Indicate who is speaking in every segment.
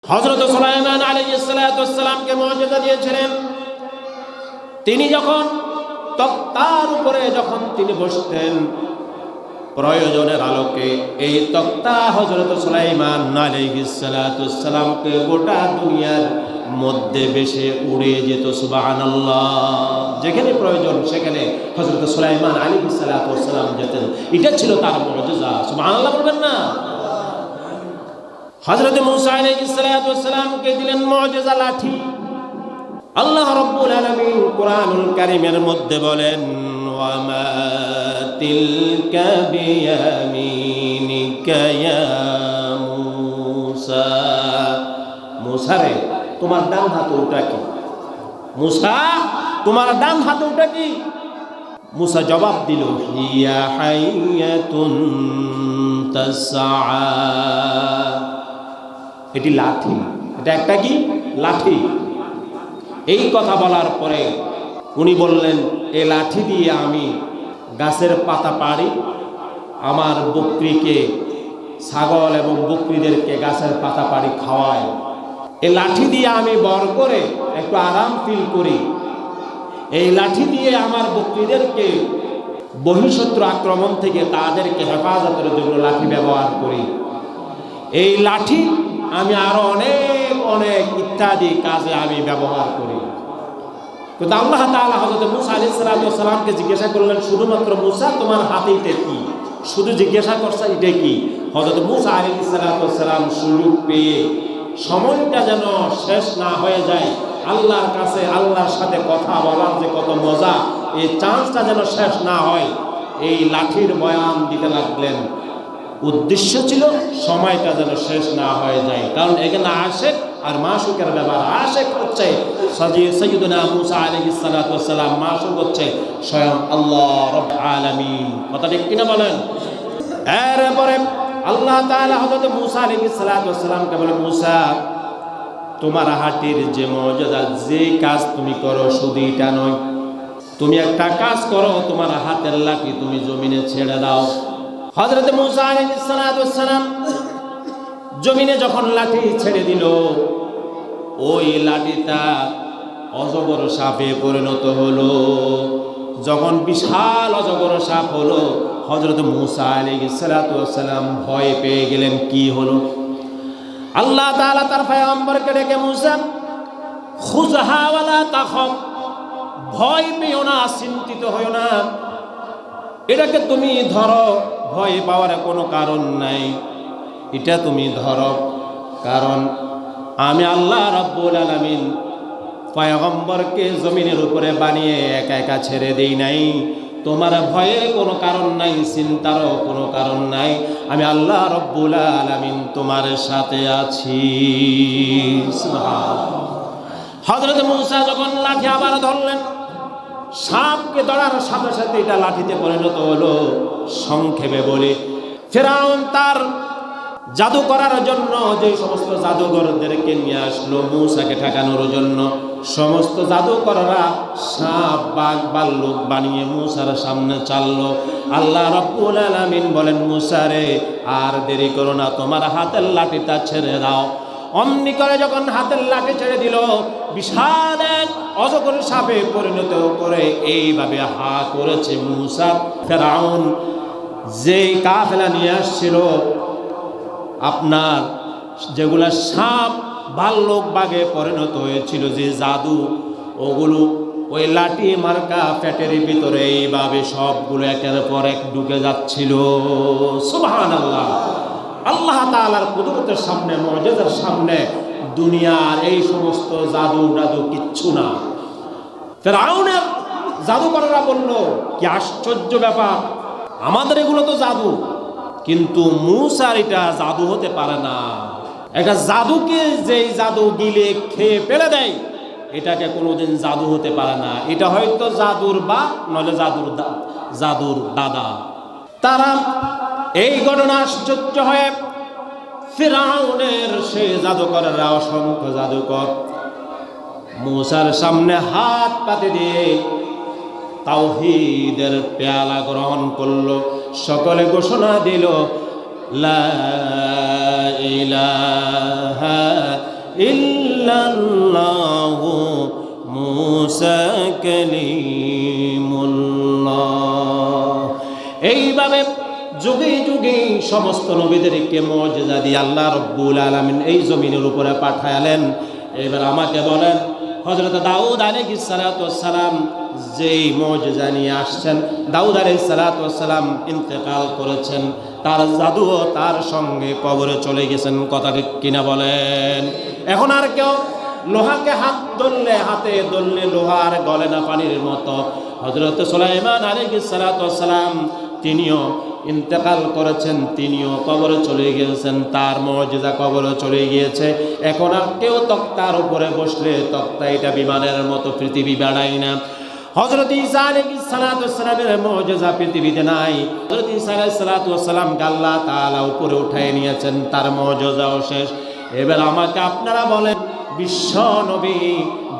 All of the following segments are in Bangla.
Speaker 1: হযরত সুলাইমান আলাইহিস সালাতু ওয়াস সালামকে মুজিজা দিয়েছিলেন। তিনি যখন তক্তার উপরে তিনি বসতেন, প্রয়োজনের আলোকে এই তক্তা হযরত সুলাইমান আলাইহিস সালাতু ওয়াস সালামকে গোটা দুনিয়ার মধ্যে বেশে উড়ে যেত। সুবহানাল্লাহ। যেখানে প্রয়োজন সেখানে হযরত সুলাইমান আলাইহিস সালাতু ওয়াস সালাম যেতেন। এটা ছিল তার মুজিজা। সুবহানাল্লাহ বলবেন না? হযরত মূসা আলাইহিস সালাতু ওয়াস সালামকে দিলেন মুজিজা লাঠি। আল্লাহ রাব্বুল আলামিন কুরআনুল কারীমের মধ্যে বলেন, ওয়া মা তিলকা বিয়ামিনিকা ইয়া মূসা। মূসা রে, তোমার ডান হাতে ওটা কি? মূসা, তোমার ডান হাতে ওটা কি? মূসা জবাব দিল, হিয়া হাইয়াতুন তাসআ। এটি লাঠি। এটা একটা কি? লাঠি। এই কথা বলার পরে উনি বললেন, এই লাঠি দিয়ে আমি গাছের পাতা পাড়ি, আমার বকরিকে, ছাগল এবং বকরিদেরকে গাছের পাতা পাড়ি খাওয়াই। এই লাঠি দিয়ে আমি বর করে একটু আরাম ফিল করি। এই লাঠি দিয়ে আমার বকরিদেরকে বহিঃশত্রু আক্রমণ থেকে তাদেরকে হেফাজতের জন্য লাঠি ব্যবহার করি। এই লাঠি আমি আরো অনেক অনেক ইত্যাদি কাজে আমি ব্যবহার করি। কিন্তু আল্লাহ তাআলা হযরত মূসা আলাইহিস সালামকে জিজ্ঞাসা করলেন, শুধুমাত্র মূসা, তোমার হাতে এটা কি? শুধু জিজ্ঞাসা করছে এটা কি? হযরত মূসা আলাইহিস সালাম সুযোগ পেয়ে, সময়টা যেন শেষ না হয়ে যায়, আল্লাহর কাছে আল্লাহর সাথে কথা বলার যে কত মজা, এই চান্সটা যেন শেষ না হয়, এই লাঠির বয়ান দিতে লাগলেন। উদ্দেশ্য ছিল সময়টা যেন শেষ না হয়ে যায়। কারণ এখানে আশেক আর মাশুকের ব্যাপার। আশেক হচ্ছে সাইয়্যিদুনা মূসা আলাইহিস সালাতু ওয়াস সালাম, মাশুক হচ্ছে স্বয়ং আল্লাহ রাব্বুল আলামিন। কথা ঠিক কিনা বলেন? এরপরে আল্লাহ তাআলা হযরত মূসা আলাইহিস সালাতু ওয়াস সালামকে বলেন, মূসা, তোমার হাতের যে মুজিজা, যে কাজ তুমি করো শুধু এটা নয়, তুমি একটা কাজ করো, তোমার হাতের লাঠি তুমি জমিনে ছেড়ে দাও। হযরত মূসা আলাইহিস সালাতু ওয়াস সালাম জমিনে যখন লাঠি ছেড়ে দিল, ওই লাঠিটা অজগর সাপে পরিণত হলো। যখন বিশাল অজগর সাপ হলো, হযরত মূসা আলাইহিস সালাতু ওয়াস সালাম ভয় পেয়ে গেলেন। কি হলো? আল্লাহ তাআলা তার পয়গম্বরকে ডেকে, মূসা, খুযহা ওয়ালা তাখাফ, ভয় পেও না, চিন্তিত হয়ো না, এটাকে তুমি ধরো, ভয় পাওয়ার কোনো কারণ নাই, এটা তুমি ধরো। কারণ আমি আল্লাহ রাব্বুল আলামিন পয়গম্বরকে জমিনের উপরে বানিয়ে একা একা ছেড়ে দেই নাই। তোমার ভয়ের কোনো কারণ নাই, চিন্তারও কোনো কারণ নাই। আমি আল্লাহ রাব্বুল আলামিন তোমার সাথে আছি। সুবহানাল্লাহ। হযরত মূসা যখন লাঠি আবার ধরলেন, সাপকে ধরার সাথে সাথে এটা লাঠিতে পরিণত হলো। সংক্ষেপে বলে, ফিরআউন তার জাদু করার জন্য যে সমস্ত জাদুঘরদেরকে নিয়ে আসলো মূসাকে ঠেকানোর জন্য, সমস্ত জাদুকররা সাপ, বাঘ, ভাল্লুক বানিয়ে মূসার সামনে চাললো। আল্লাহ রাব্বুল আলামিন বলেন, মূসা রে, আর দেরি করো না, তোমার হাতের লাঠিটা ছেড়ে দাও। অমনি করে যখন হাতের লাঠি ছেড়ে দিল, বিশাল এক অজগর সাপে পরিণত করে এইভাবে হা করেছে মূসা। ফিরআউন যে কাফেলা নিয়ে আসছিল, আপনার যেগুলা সাপ, ভাল্লুক, বাঘে পরিণত হয়েছিল, যে জাদু, ওগুলো ওই লাঠি মার্কা পেটের ভিতরে এইভাবে সবগুলো একের পর এক ঢুকে যাচ্ছিল। সুবহানাল্লাহ। আল্লাহ তাআলার কুদরতের সামনে, মুজিজার সামনে দুনিয়ার এই সমস্ত জাদু টাদু কিচ্ছু না। ফিরআউনের জাদুকররা বলল, কি আশ্চর্য ব্যাপার, আমাদের এগুলো তো জাদু, কিন্তু মূসার এটা জাদু হতে পারে না। একটা জাদুকে যেই জাদু গিলে খেয়ে ফেলে দেয়, এটাকে কোনোদিন জাদু হতে পারে না। এটা হয়তো জাদুর বা নলে জাদুর দাদা। তারা এই ঘটনা আশ্চর্য হয়ে ফিরআউনের সেই জাদুকররা, অসংখ্য জাদুকর, মূসার সামনে হাত পাতে দিয়ে তাওহীদের পেয়ালা গ্রহণ করলো। সকলে ঘোষণা দিল, লা ইলাহা ইল্লাল্লাহু মূসা কালিমুল্লাহ। এইভাবে যুগে যুগে সমস্ত নবীদেরকে মুজিজা দিয়ে আল্লাহ রাব্বুল আলামিন এই জমিনের উপরে পাঠালেন। এবার আমাকে বলেন, হযরত দাউদ আলাইহিস সালাতু ওয়াস সালাম যেই মুজিজা নিয়ে আসছেন, দাউদ আলাইহিস সালাতু ওয়াস সালাম ইন্তেকাল করেছেন, তার জাদুও তার সঙ্গে কবরে চলে গেছেন। কথা ঠিক কিনা বলেন? এখন আর কেউ লোহাকে হাতে ধরলে লোহার গলে না পানির মতো। হযরত সুলাইমান আলাইহিস সালাতু ওয়াস সালাম তিনিও ইন্তেকাল করেছেন, তিনিও কবরে চলে গিয়েছেন, তার মুজিজা কবরে চলে গিয়েছে। এখন আর কেউ তক্তার উপরে বসলে তক্তা এটা বিমানের মতো পৃথিবী বেড়ায় না। হযরত ঈসা আলাইহিস সালাতু ওয়াস সালামের মুজিজা পৃথিবীতে নাই। হযরত ঈসা আলাইহিস সালাতু ওয়াস সালামকে আল্লাহ তাআলা উপরে উঠায় নিয়েছেন, তার মুজিজাও শেষ। এবার আমাকে আপনারা বলেন, বিশ্ব নবী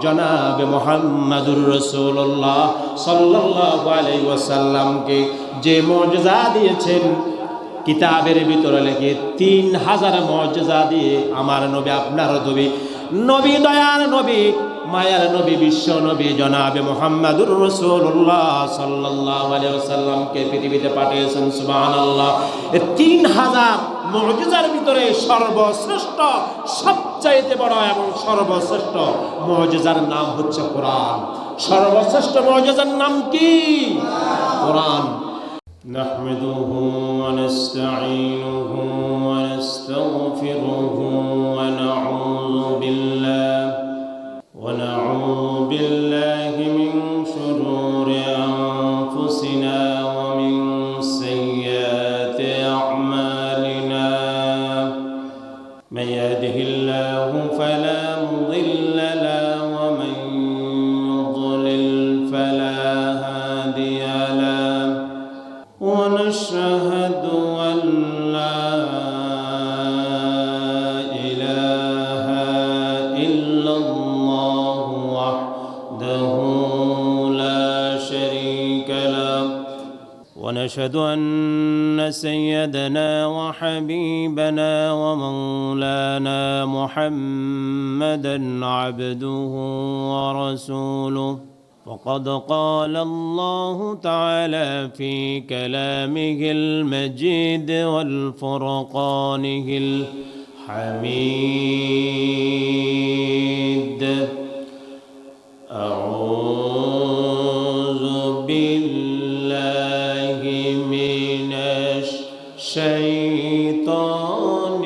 Speaker 1: জনাবে মুহাম্মাদুর রাসূলুল্লাহ সাল্লাল্লাহু আলাইহি ওয়াসাল্লামকে যে মুজিজা দিয়েছেন, কিতাবের ভিতরে লেখে 3000 মুজিজা দিয়ে আমার নবী, আপনার নবী দয়ার নবী, মায়ার নবী, বিশ্ব নবী জনাবে মুহাম্মাদুর রাসূলুল্লাহ সাল্লাল্লাহু আলাইহি ওয়াসাল্লামকে পৃথিবীতে পাঠিয়েছেন। সুবহানাল্লাহ। এই 3000 মুজিজার ভিতরে সর্বশ্রেষ্ঠ, সবচাইতে বড় এবং সর্বশ্রেষ্ঠ মুজিজার নাম হচ্ছে কোরআন। সর্বশ্রেষ্ঠ মুজিজার নাম কি? কোরআন। নাহমাদুহু ওয়া নাস্তাঈনুহু ওয়া নাস্তাগফিরুহু ওয়া ونعوذ بالله من شرور أنفسنا ومن سيئات أعمالنا. من يهده الله فلا مضل له ومن يضلل فلا هادي له. ونشهد أن لا ونشهد أن سيدنا وحبيبنا ومولانا محمدا عبده ورسوله. وقد قال الله تعالى في كلامه المجيد والفرقانه الحميد. أعوذ بالله من الشيطان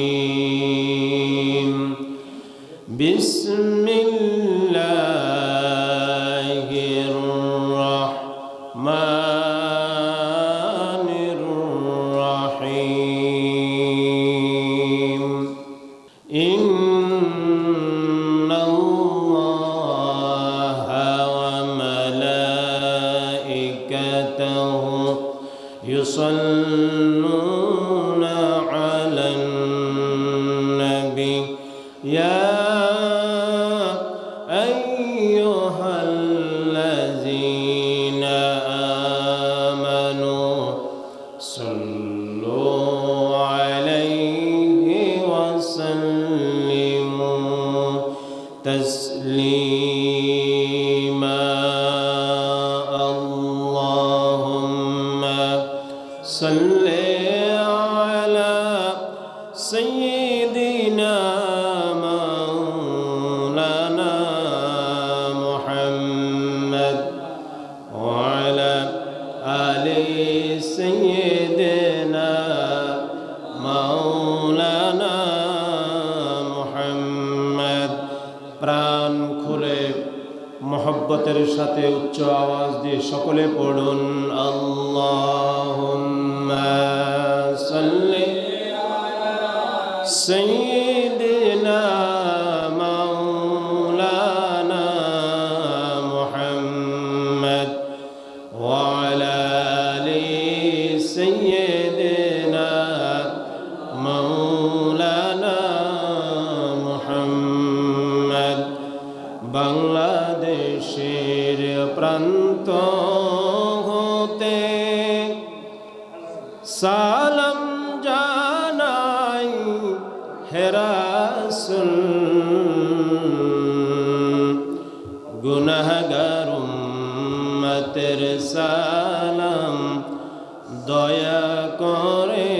Speaker 1: الرجيم. بسم الله الرحمن الرحيم. إن الله وملائكته يصلون على النبي. يا أيها الذين آمنوا صلوا عليه وسلموا تسليما. اللهم صل على سيدنا مولانا محمد وعلى آل سيدنا مولانا محمد. প্রাণ খুলে মোহব্বতের সাথে উচ্চ আওয়াজ দিয়ে সকলে পড়ুন, আল্লাহুম্মা সাল্লি আলা সাইয়্যিদিনা মাওলানা মুহাম্মদ ওয়া আলা আলি সাইয়্যিদিনা মাওলানা মুহাম্মদ. বাংলাদেশের প্রান্ত হতে সালাম জানাই হেরা রাসূল গুনাহগার উম্মতের সালাম দয়া করে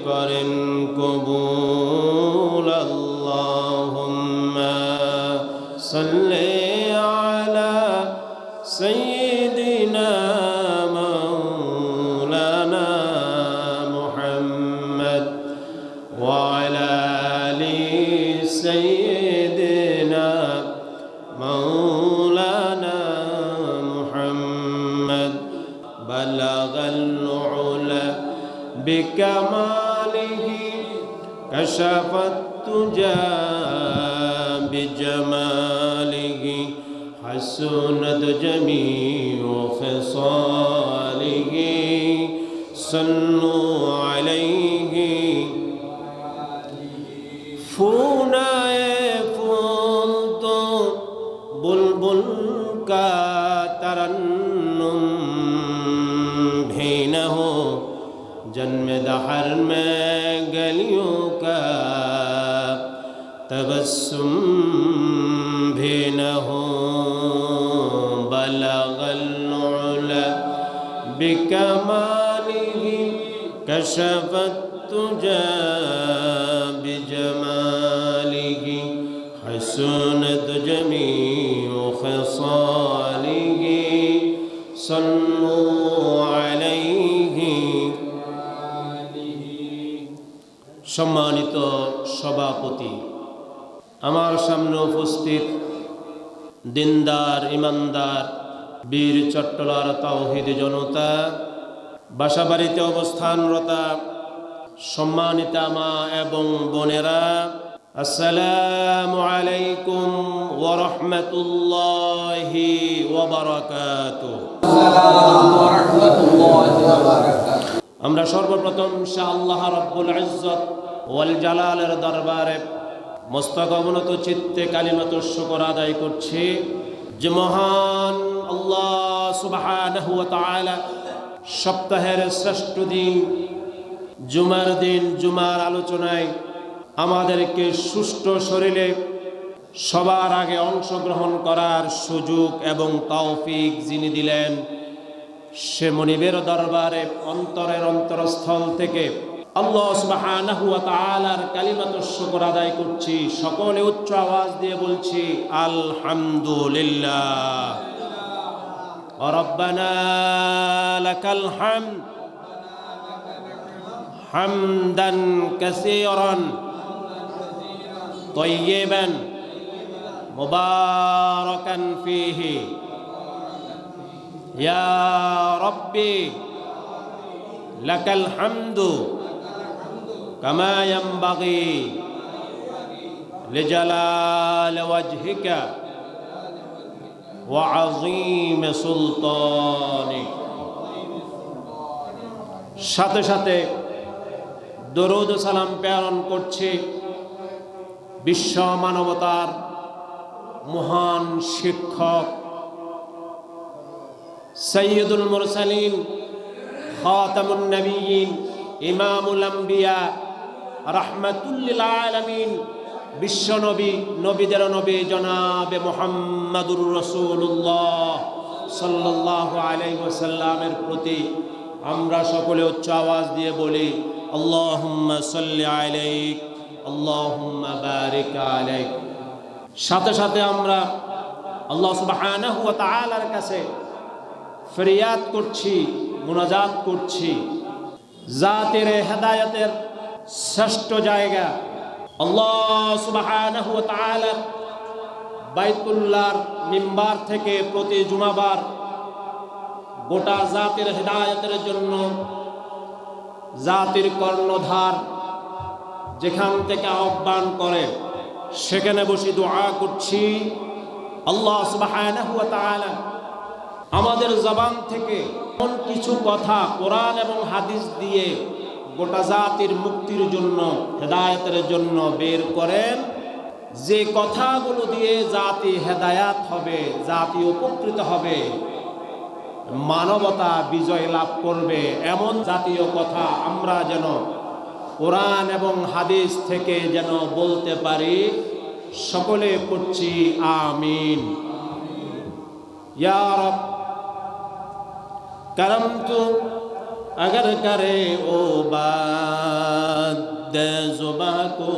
Speaker 1: করেন কবুল। আল্লাহুম্মা সাল্লি আলা সাইয়্যিদিনা মাওলানা মুহাম্মদ ওয়া আলা আলি সাইয়্যিদিনা মাওলানা মুহাম্মদ বালাগাল উলা বিকামালিহি কাশাফাত তুজা বিজামালিহি হাসুনাত জামিউ খিসালিহি সাল্লু আলাইহি। ফুনায়ে ফুল তো বুলবুল का तरन्नुम भी न हो, जन्म दहर में गलियों का तबस्सुम भी न हो। बलगल उला बिकमालिही कशफत तुजा बिजमालिही हसनत जमीउ খিসালিহি সাল্লু আলাইহি। সম্মানিত সভাপতি, আমার সামনে উপস্থিত দিনদার ইমানদার বীর চট্টলার তাওহীদ জনতা, বাসাবাড়িতে অবস্থানরতা সম্মানিতা মা এবং বোনেরা, আসসালামু আলাইকুম ওয়া রাহমাতুল্লাহি ওয়া বারাকাতুহু। আমরা সর্বপ্রথম ইনশাআল্লাহ রাব্বুল ইজ্জত ওয়াল জালালের দরবারে মস্তক অবনত চিত্তে কালিমাতুশ শুকর আদায় করছি যে মহান আল্লাহ সুবহানাহু ওয়া তাআলা সপ্তাহের শ্রেষ্ঠ দিন জুমার দিন জুমার আলোচনায় আমাদেরকে সুষ্ঠু শরীরে সবার আগে অংশগ্রহণ করার সুযোগ এবং তৌফিক যিনি দিলেন, সে মনিবের দরবারে অন্তরের অন্তরস্থল থেকে আল্লাহ সুবহানাহু ওয়া তাআলার কালিমাতুশ শুকর আদায় করছি। সকলে উচ্চ আওয়াজ দিয়ে বলছি আলহামদুলিল্লাহ। রব্বানা লাকাল হামদ হামদান কাসীরান طيبا مباركا فيه يا ربي لك الحمد كما ينبغي لجلال وجهك وعظيم سلطانك। সাথে সাথে দরুদ ও সালাম প্রেরণ করছি বিশ্ব মানবতার মহান শিক্ষক সাইয়্যিদুল মুরসালিন খাতামুন নবিয়্যিন ইমামুল আম্বিয়া রাহমাতুল লিল আলামিন বিশ্ব নবী নবীদের নবী জনাবে মুহাম্মাদুর রাসূলুল্লাহ সাল্লাল্লাহু আলাইহি ওয়াসাল্লামের প্রতি আমরা সকলে উচ্চ আওয়াজ দিয়ে বলি আল্লাহুম্মা সাল্লি আলাইক আল্লাহুম্মা বারিক আলাইক। সাথে সাথে আমরা আল্লাহ সুবহানাহু ওয়া তাআলার কাছে ফরিয়াদ করছি, মুনাজাত করছি, জাতের হেদায়েতের শ্রেষ্ঠ জায়গা আল্লাহ সুবহানাহু ওয়া তাআলা বাইতুল্লাহর মিম্বার থেকে প্রতি জুমাবার গোটা জাতির হেদায়েতের জন্য জাতির কর্ণধার যেখান থেকে আহ্বান করে সেখানে বসে দোয়া করছি আল্লাহ সুবহানাহু ওয়া তাআলা আমাদের জবান থেকে এমন কিছু কথা কোরআন এবং হাদিস দিয়ে গোটা জাতির মুক্তির জন্য হেদায়েতের জন্য বের করেন, যে কথাগুলো দিয়ে জাতি হেদায়াত হবে, জাতি উপকৃত হবে, মানবতা বিজয় লাভ করবে, এমন জাতীয় কথা আমরা যেন কোরআন এবং হাদিস থেকে যেন বলতে পারি। সকলে পড়ছি আমিন। ইয়া রব करम तू अगर करे ओ बात दे जुबां को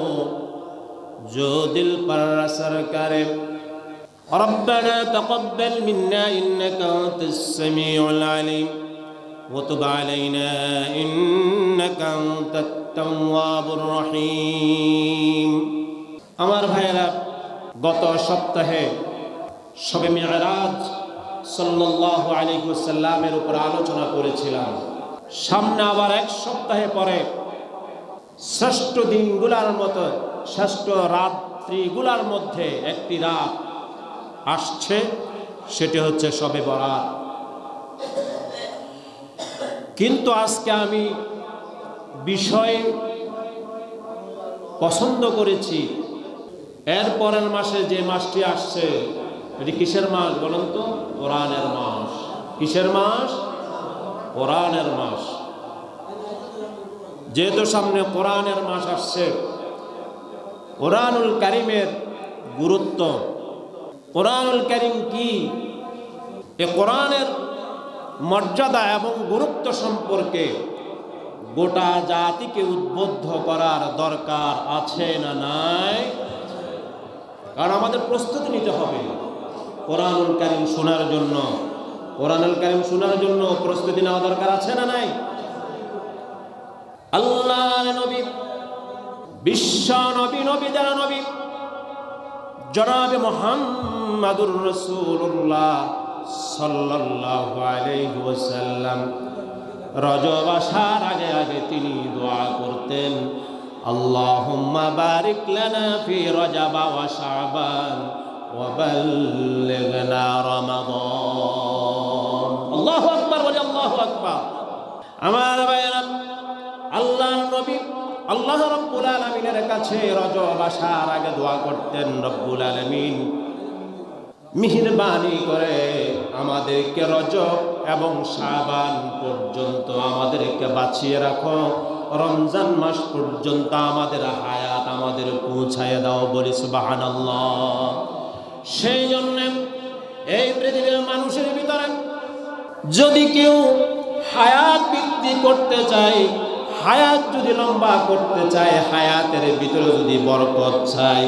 Speaker 1: जो दिल पर असर करे। रब्बना तक़ब्बल मिन्ना इन्नका अंतस समीउल अलीम व तुब अलैना इन्नका अंतत तव्वाबुर रहीम। আমার ভাইয়েরা, গত সপ্তাহে শবে মিরাজ সাল্লাল্লাহু আলাইহি ওয়াসাল্লামের উপর আলোচনা করেছিলাম। সামনে আবার এক সপ্তাহে পরে শ্রেষ্ঠ দিনগুলোর মতো শ্রেষ্ঠ রাত্রিগুলোর মধ্যে একটি রাত আসছে, সেটি হচ্ছে শবে বরাত। কিন্তু আজকে আমি বিষয় পছন্দ করেছি, এর পরের মাসে যে মাসটি আসছে এটি কিসের মাস বলেন তো? কোরআনের মাস। কিসের মাস? কোরআনের মাস। যেহেতু সামনে কোরআনের মাস আসছে, কোরআনুল কারীমের গুরুত্ব, কোরআনুল কারীম কি, এ কোরআনের মর্যাদা এবং গুরুত্ব সম্পর্কে গোটা জাতিকে উদ্বুদ্ধ করার দরকার আছে না নাই? কারণ আমাদের প্রস্তুতি নিতে হবে কোরআনুল কারীম শোনার জন্য। কোরআনুল কারীম শোনার জন্য প্রস্তুতি নেওয়া দরকার আছে না নাই? আল্লাহর নবী, বিশ্ব নবী, নবীদের নবী জনাবে মুহাম্মাদুর রাসূলুল্লাহ সাল্লাল্লাহু আলাইহি ওয়াসাল্লাম রজব আসার আগে আগে তিনি দোয়া করতেন, আল্লাহুম্মা বারিক লানা ফি রজব ওয়া শাবান ওয়া বাল্লিগনা রমাদান। আল্লাহু আকবার, বলি আল্লাহু আকবার। আমার ভাইয়েরা, আল্লাহর নবী আল্লাহ রাব্বুল আলামিনের কাছে রজব আসার আগে দোয়া করতেন, রব্বুল আলামিন মেহেরবানি করে আমাদেরকে রজব এবং শাবান পর্যন্ত আমাদেরকে বাঁচিয়ে রাখো, রমজান মাস পর্যন্ত আমাদের হায়াত আমাদের পৌঁছায় দাও, বলি সুবহানাল্লাহ। সেই জন্য এই পৃথিবীর মানুষের ভিতরে যদি কেউ হায়াত বৃদ্ধি করতে চায়, হায়াত যদি লম্বা করতে চায়, হায়াতের ভিতরে যদি বরকত চায়,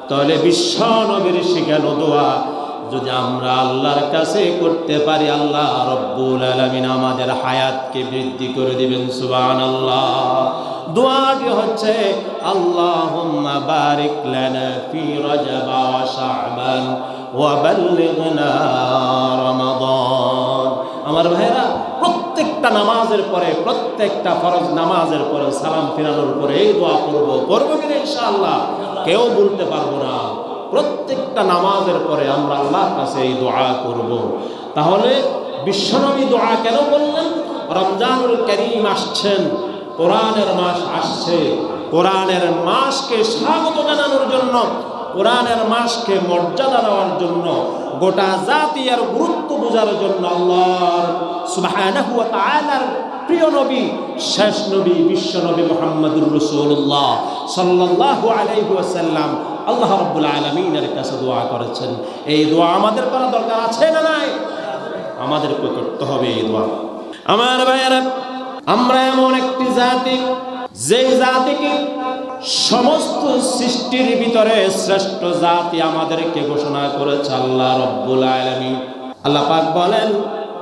Speaker 1: তাহলে বিশ্ব নবীর শিখানো দোয়া যদি আমরা আল্লাহর কাছে করতে পারি, আল্লাহ রব্বুল আলামিন আমাদের হায়াতকে বৃদ্ধি করে দিবেন, সুবহানাল্লাহ। দোয়াটি হচ্ছে আল্লাহুম্মা বারিক লানা ফি রজব ওয়া শাবান ওয়া বাল্লিগনা রমাদান। আমার ভাইরা, প্রত্যেকটা নামাজের পরে, প্রত্যেকটা ফরজ নামাজের পরে সালাম ফিরানোর পরে এই দোয়া করবো কিনা ইনশাআল্লাহ কেউ বলতে পারবো না। প্রত্যেকটা নামাজের পরে আমরা আল্লাহর কাছে এই দোয়া করব। তাহলে বিশ্বনবী দোয়া কেন বললেন? রমজানুল কারীম আসছেন, কোরআনের মাস আসছে, কোরআনের মাসকে স্বাগত জানানোর জন্য, কোরআনের মাসকে মর্যাদা দেওয়ার জন্য, গোটা জাতি আর গুরুত্ব বোঝার জন্য আল্লাহ সুবহানাহু ওয়া তাআলার প্রিয় নবী, শেষ নবী, বিশ্ব নবী মুহাম্মদুর রাসূলুল্লাহ সাল্লাল্লাহু আলাইহি ওয়াসাল্লাম আল্লাহ রাব্বুল আলামিনের কাছে দোয়া করেছেন। এই দোয়া আমাদের করা দরকার আছে না নাই? আমাদেরকে করতে হবে এই দোয়া। আমার ভাইয়েরা, আমরা এমন একটি জাতি, যেই জাতিকে সমস্ত সৃষ্টির ভিতরে শ্রেষ্ঠ জাতি আমাদেরকে ঘোষণা করেছে আল্লাহ রাব্বুল আলামিন। আল্লাহ পাক বলেন,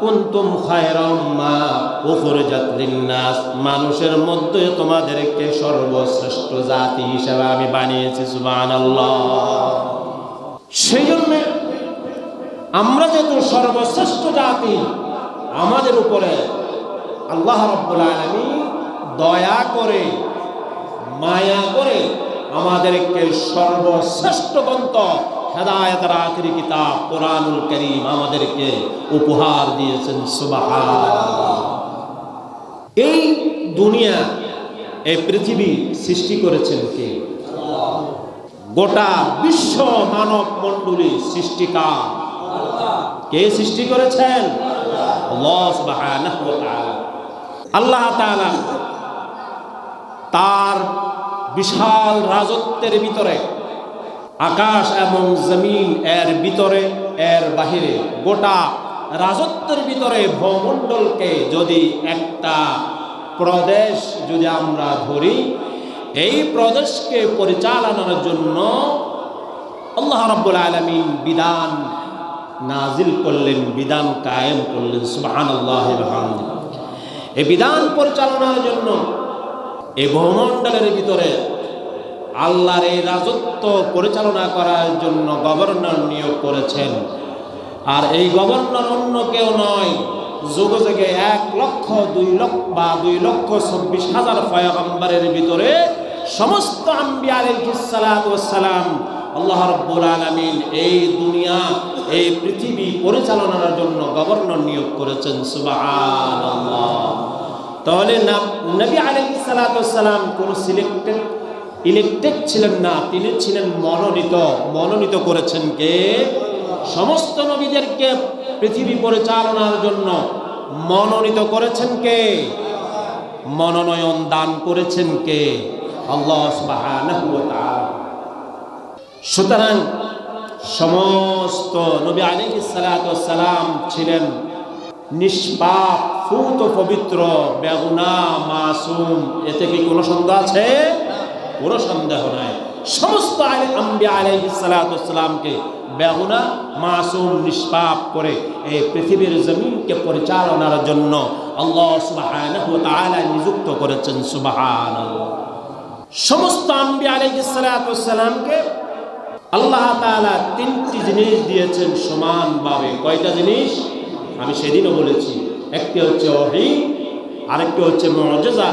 Speaker 1: কুনতুম খায়রা উম্মাহ উখরিজাত লিন-নাস, মানুষের মধ্যে তোমাদেরকে সর্বশ্রেষ্ঠ জাতি হিসেবে আমি বানিয়েছি, সুবহানাল্লাহ। সেই জন্য আমরা যেহেতু সর্বশ্রেষ্ঠ জাতি, আমাদের উপরে আল্লাহ রাব্বুল আলামিন দয়া করে, মায়া করে আমাদেরকে সর্বশ্রেষ্ঠ গ্রন্থ হেদায়েতের আখিরি কিতাব কোরআনুল কারীম আমাদেরকে উপহার দিয়েছেন, সুবহানাল্লাহ। এই দুনিয়া, এই পৃথিবী সৃষ্টি করেছেন কে? গোটা বিশ্ব মানব মণ্ডলী সৃষ্টিকার কে সৃষ্টি করেছেন? আল্লাহ সুবহানাহু ওয়া তাআলা। আল্লাহ তাআলা তার বিশাল রাজত্বের ভিতরে, আকাশ এবং জমিন এর ভিতরে এর বাহিরে, গোটা রাজত্বের ভিতরে ভূমণ্ডলকে যদি একটা প্রদেশ যদি আমরা ধরি, এই প্রদেশকে পরিচালনার জন্য আল্লাহ রাব্বুল আলামিন বিধান নাজিল করলেন, বিধান কায়েম করলেন। সুবহানাল্লাহি ওয়া বিহামদিহি। এই বিধান পরিচালনার জন্য এই ভূমণ্ডলের ভিতরে আল্লাহর এই রাজত্ব পরিচালনা করার জন্য গভর্নর নিয়োগ করেছেন। আর এই গভর্নর অন্য কেউ নয়, যুগে যুগে 1 লক্ষ 2 লক্ষ বা 2,24,000 পয়গম্বরের ভিতরে সমস্ত আম্বিয়া আলাইহিস সালাতু ওয়াস সালাম আল্লাহ রাব্বুল আলামিন এই দুনিয়া, এই পৃথিবী পরিচালনার জন্য গভর্নর নিয়োগ করেছেন। সুবহানাল্লাহ। তাহলে নবী আলাইহিস সালাতু ওয়াস সালাম কোন ইলেক্টেড ছিলেন না, তিনি ছিলেন মনোনীত করেছেন কে? সমস্ত নবীদেরকে পৃথিবী পরিচালনার জন্য মনোনীত করেছেন কে? মনোনয়ন দান করেছেন কে? আল্লাহ সুবহানাহু ওয়া তাআলা। সুতরাং সমস্ত নবী আলাইহিস সালাতু ওয়াস সালাম ছিলেন নিষ্পাপ, ফুত পবিত্র, বেগুনাহ, মাসুম। এতে কি কোনো সন্দেহ আছে? কোনো সন্দেহ নাই। সমস্ত আম্বিয়া আলাইহিস সালাতু ওয়াস সালামকে বেগুনাহ, মাসুম, নিষ্পাপ করে এই পৃথিবীর জমিনকে পরিচালনার জন্য আল্লাহ সুবহানাহু ওয়া তাআলা নিযুক্ত করেছেন। সুবহানাল্লাহ। সমস্ত আম্বিয়া আলাইহিস সালাতু ওয়াস সালামকে আল্লাহ তাআলা 3টি জিনিস দিয়েছেন সমানভাবে। কয়টা জিনিস? আমি সেদিনও বলেছি। একটি হচ্ছে ওহী, আরেকটি হচ্ছে মুআজিজা,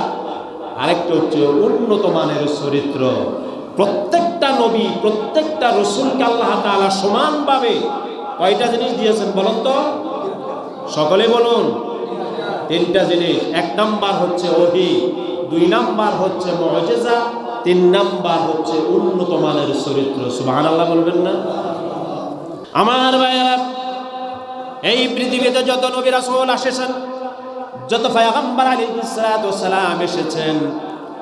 Speaker 1: আরেকটি হচ্ছে উন্নত মানের চরিত্র। প্রত্যেকটা নবী, প্রত্যেকটা রাসূলকে আল্লাহ তাআলা সমানভাবে কয়টা জিনিস দিয়েছেন বলুন তো? সকলে বলুন। 3টা জিনিস। 1 নাম্বার হচ্ছে ওহী, 2 নাম্বার হচ্ছে মুআজিজা, 3 নাম্বার হচ্ছে উন্নত মানের চরিত্র। সুবহানাল্লাহ বলবেন না? আমার ভাইয়েরা, এই পৃথিবীতে যত নবী রাসূল এসেছেন, যত পয়গম্বর আলাইহিস সালাতু ওয়াস সালাম এসেছেন,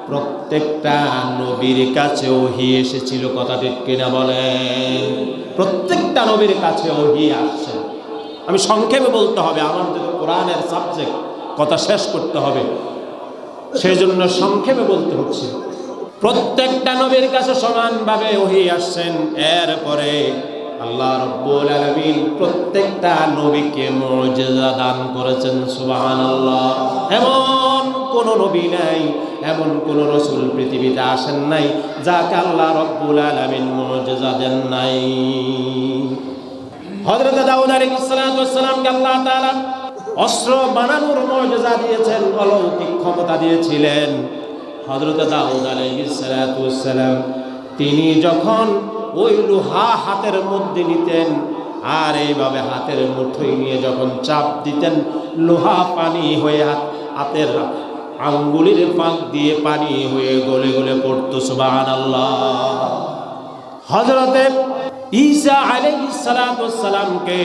Speaker 1: প্রত্যেকটা নবীর কাছে ওহী এসেছিল। কথা ঠিক কিনা বলেন? প্রত্যেকটা নবীর কাছে ওহী আসছে। আমি সংক্ষেপে বলতে হবে, আমার যদি কোরআনের সাবজেক্ট, কথা শেষ করতে হবে, সেই জন্য সংক্ষেপে বলতে হচ্ছে। প্রত্যেকটা নবীর কাছে সমানভাবে ওহী আসছেন। এরপরে আল্লাহ রাব্বুল আলামিন প্রত্যেকটা নবীকে মুআজিজা দান করেছেন। সুবহানাল্লাহ। এমন কোন নবী নাই, এমন কোন রাসূল পৃথিবীতে আসেন নাই যাকে আল্লাহ রাব্বুল আলামিন মুআজিজা দেন নাই। হযরত দাউদ আলাইহিস সালাতু ওয়াস সালামকে আল্লাহ তাআলা অস্ত্র বানানোর মুআজিজা দিয়েছেন, অলৌকিক ক্ষমতা দিয়েছিলেন। হযরত দাউদ আলাইহিস সালাতু ওয়াস সালাম তিনি যখন ওই লোহা হাতের মধ্যে নিতেন আর এইভাবে হাতের মুঠোয় নিয়ে যখন চাপ দিতেন, লোহা পানি হয়ে হাতের আঙ্গুলের ফাঁক দিয়ে পানি হয়ে গলে গলে পড়তো। সুবহানাল্লাহ। হযরতে ঈসা আলাইহিস সালাতু ওয়াস সালামকে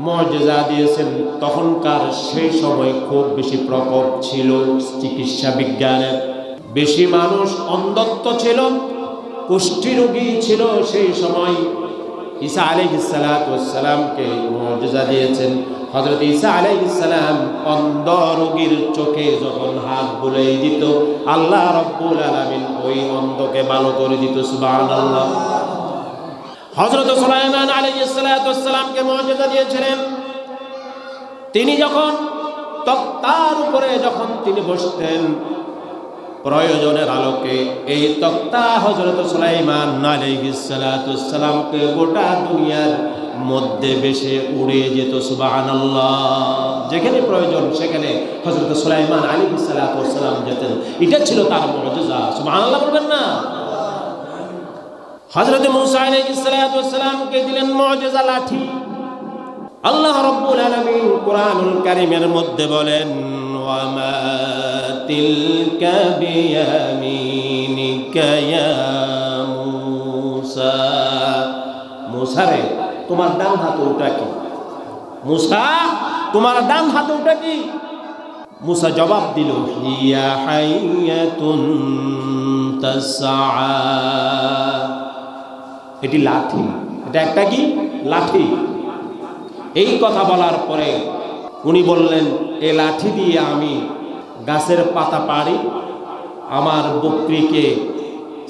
Speaker 1: মুআজিজা দিয়েছেন। তখনকার সেই সময় খুব বেশি প্রকোপ ছিল চিকিৎসা বিজ্ঞানের, বেশি মানুষ অন্ধত্ব ছিল, কুষ্ঠি রোগী ছিল সেই সময়। ঈসা আলাইহিস সালাতু ওয়াস সালামকে মুআজিজা দিয়েছেন। হযরত ঈসা আলাইহিস সালাম অন্ধ রোগীর চোখে যখন হাত বুলিয়ে দিত, আল্লাহ রাব্বুল আলামিন ওই অন্ধকে ভালো করে দিত। সুবহানাল্লাহ। হযরত সুলাইমান আলাইহিস সালাতু ওয়াস সালামকে মুআজিজা দিয়েছিলেন। তিনি যখন তক্তার উপরে যখন তিনি বসতেন, প্রয়োজনের আলোকে এই তক্তা হযরত সুলাইমান আলাইহিস সালাতু ওয়াস সালামকে গোটা দুনিয়ার মধ্যে বেশে উড়ে যেত। সুবহানাল্লাহ। যেখানে প্রয়োজন সেখানে হযরত সুলাইমান আলাইহিস সালাতু ওয়াস সালাম যেতেন। এটা ছিল তার মুআজিজা। সুবহানাল্লাহ বলবেন না? হযরত মূসা আলাইহিস সালাতু ওয়াস সালামকে দিলেন মুআজিজা লাঠি। আল্লাহ রাব্বুল আলামিন কোরআনুল কারীমের মধ্যে বলেন, ওয়ামা তিলকা বিয়ামিনিকা ইয়া মূসা। মূসা রে, তোমার ডান হাতে ওটা কি? মূসা, তোমার ডান হাতে ওটা কি? মুসা জবাব দিল, ইয়া হাইয়াতুন তাসআ। এটি লাঠি, এটা একটা কি লাঠি। এই কথা বলার পরে উনি বললেন, এই লাঠি দিয়ে আমি গাছের পাতা পাড়ি, আমার বকরিকে,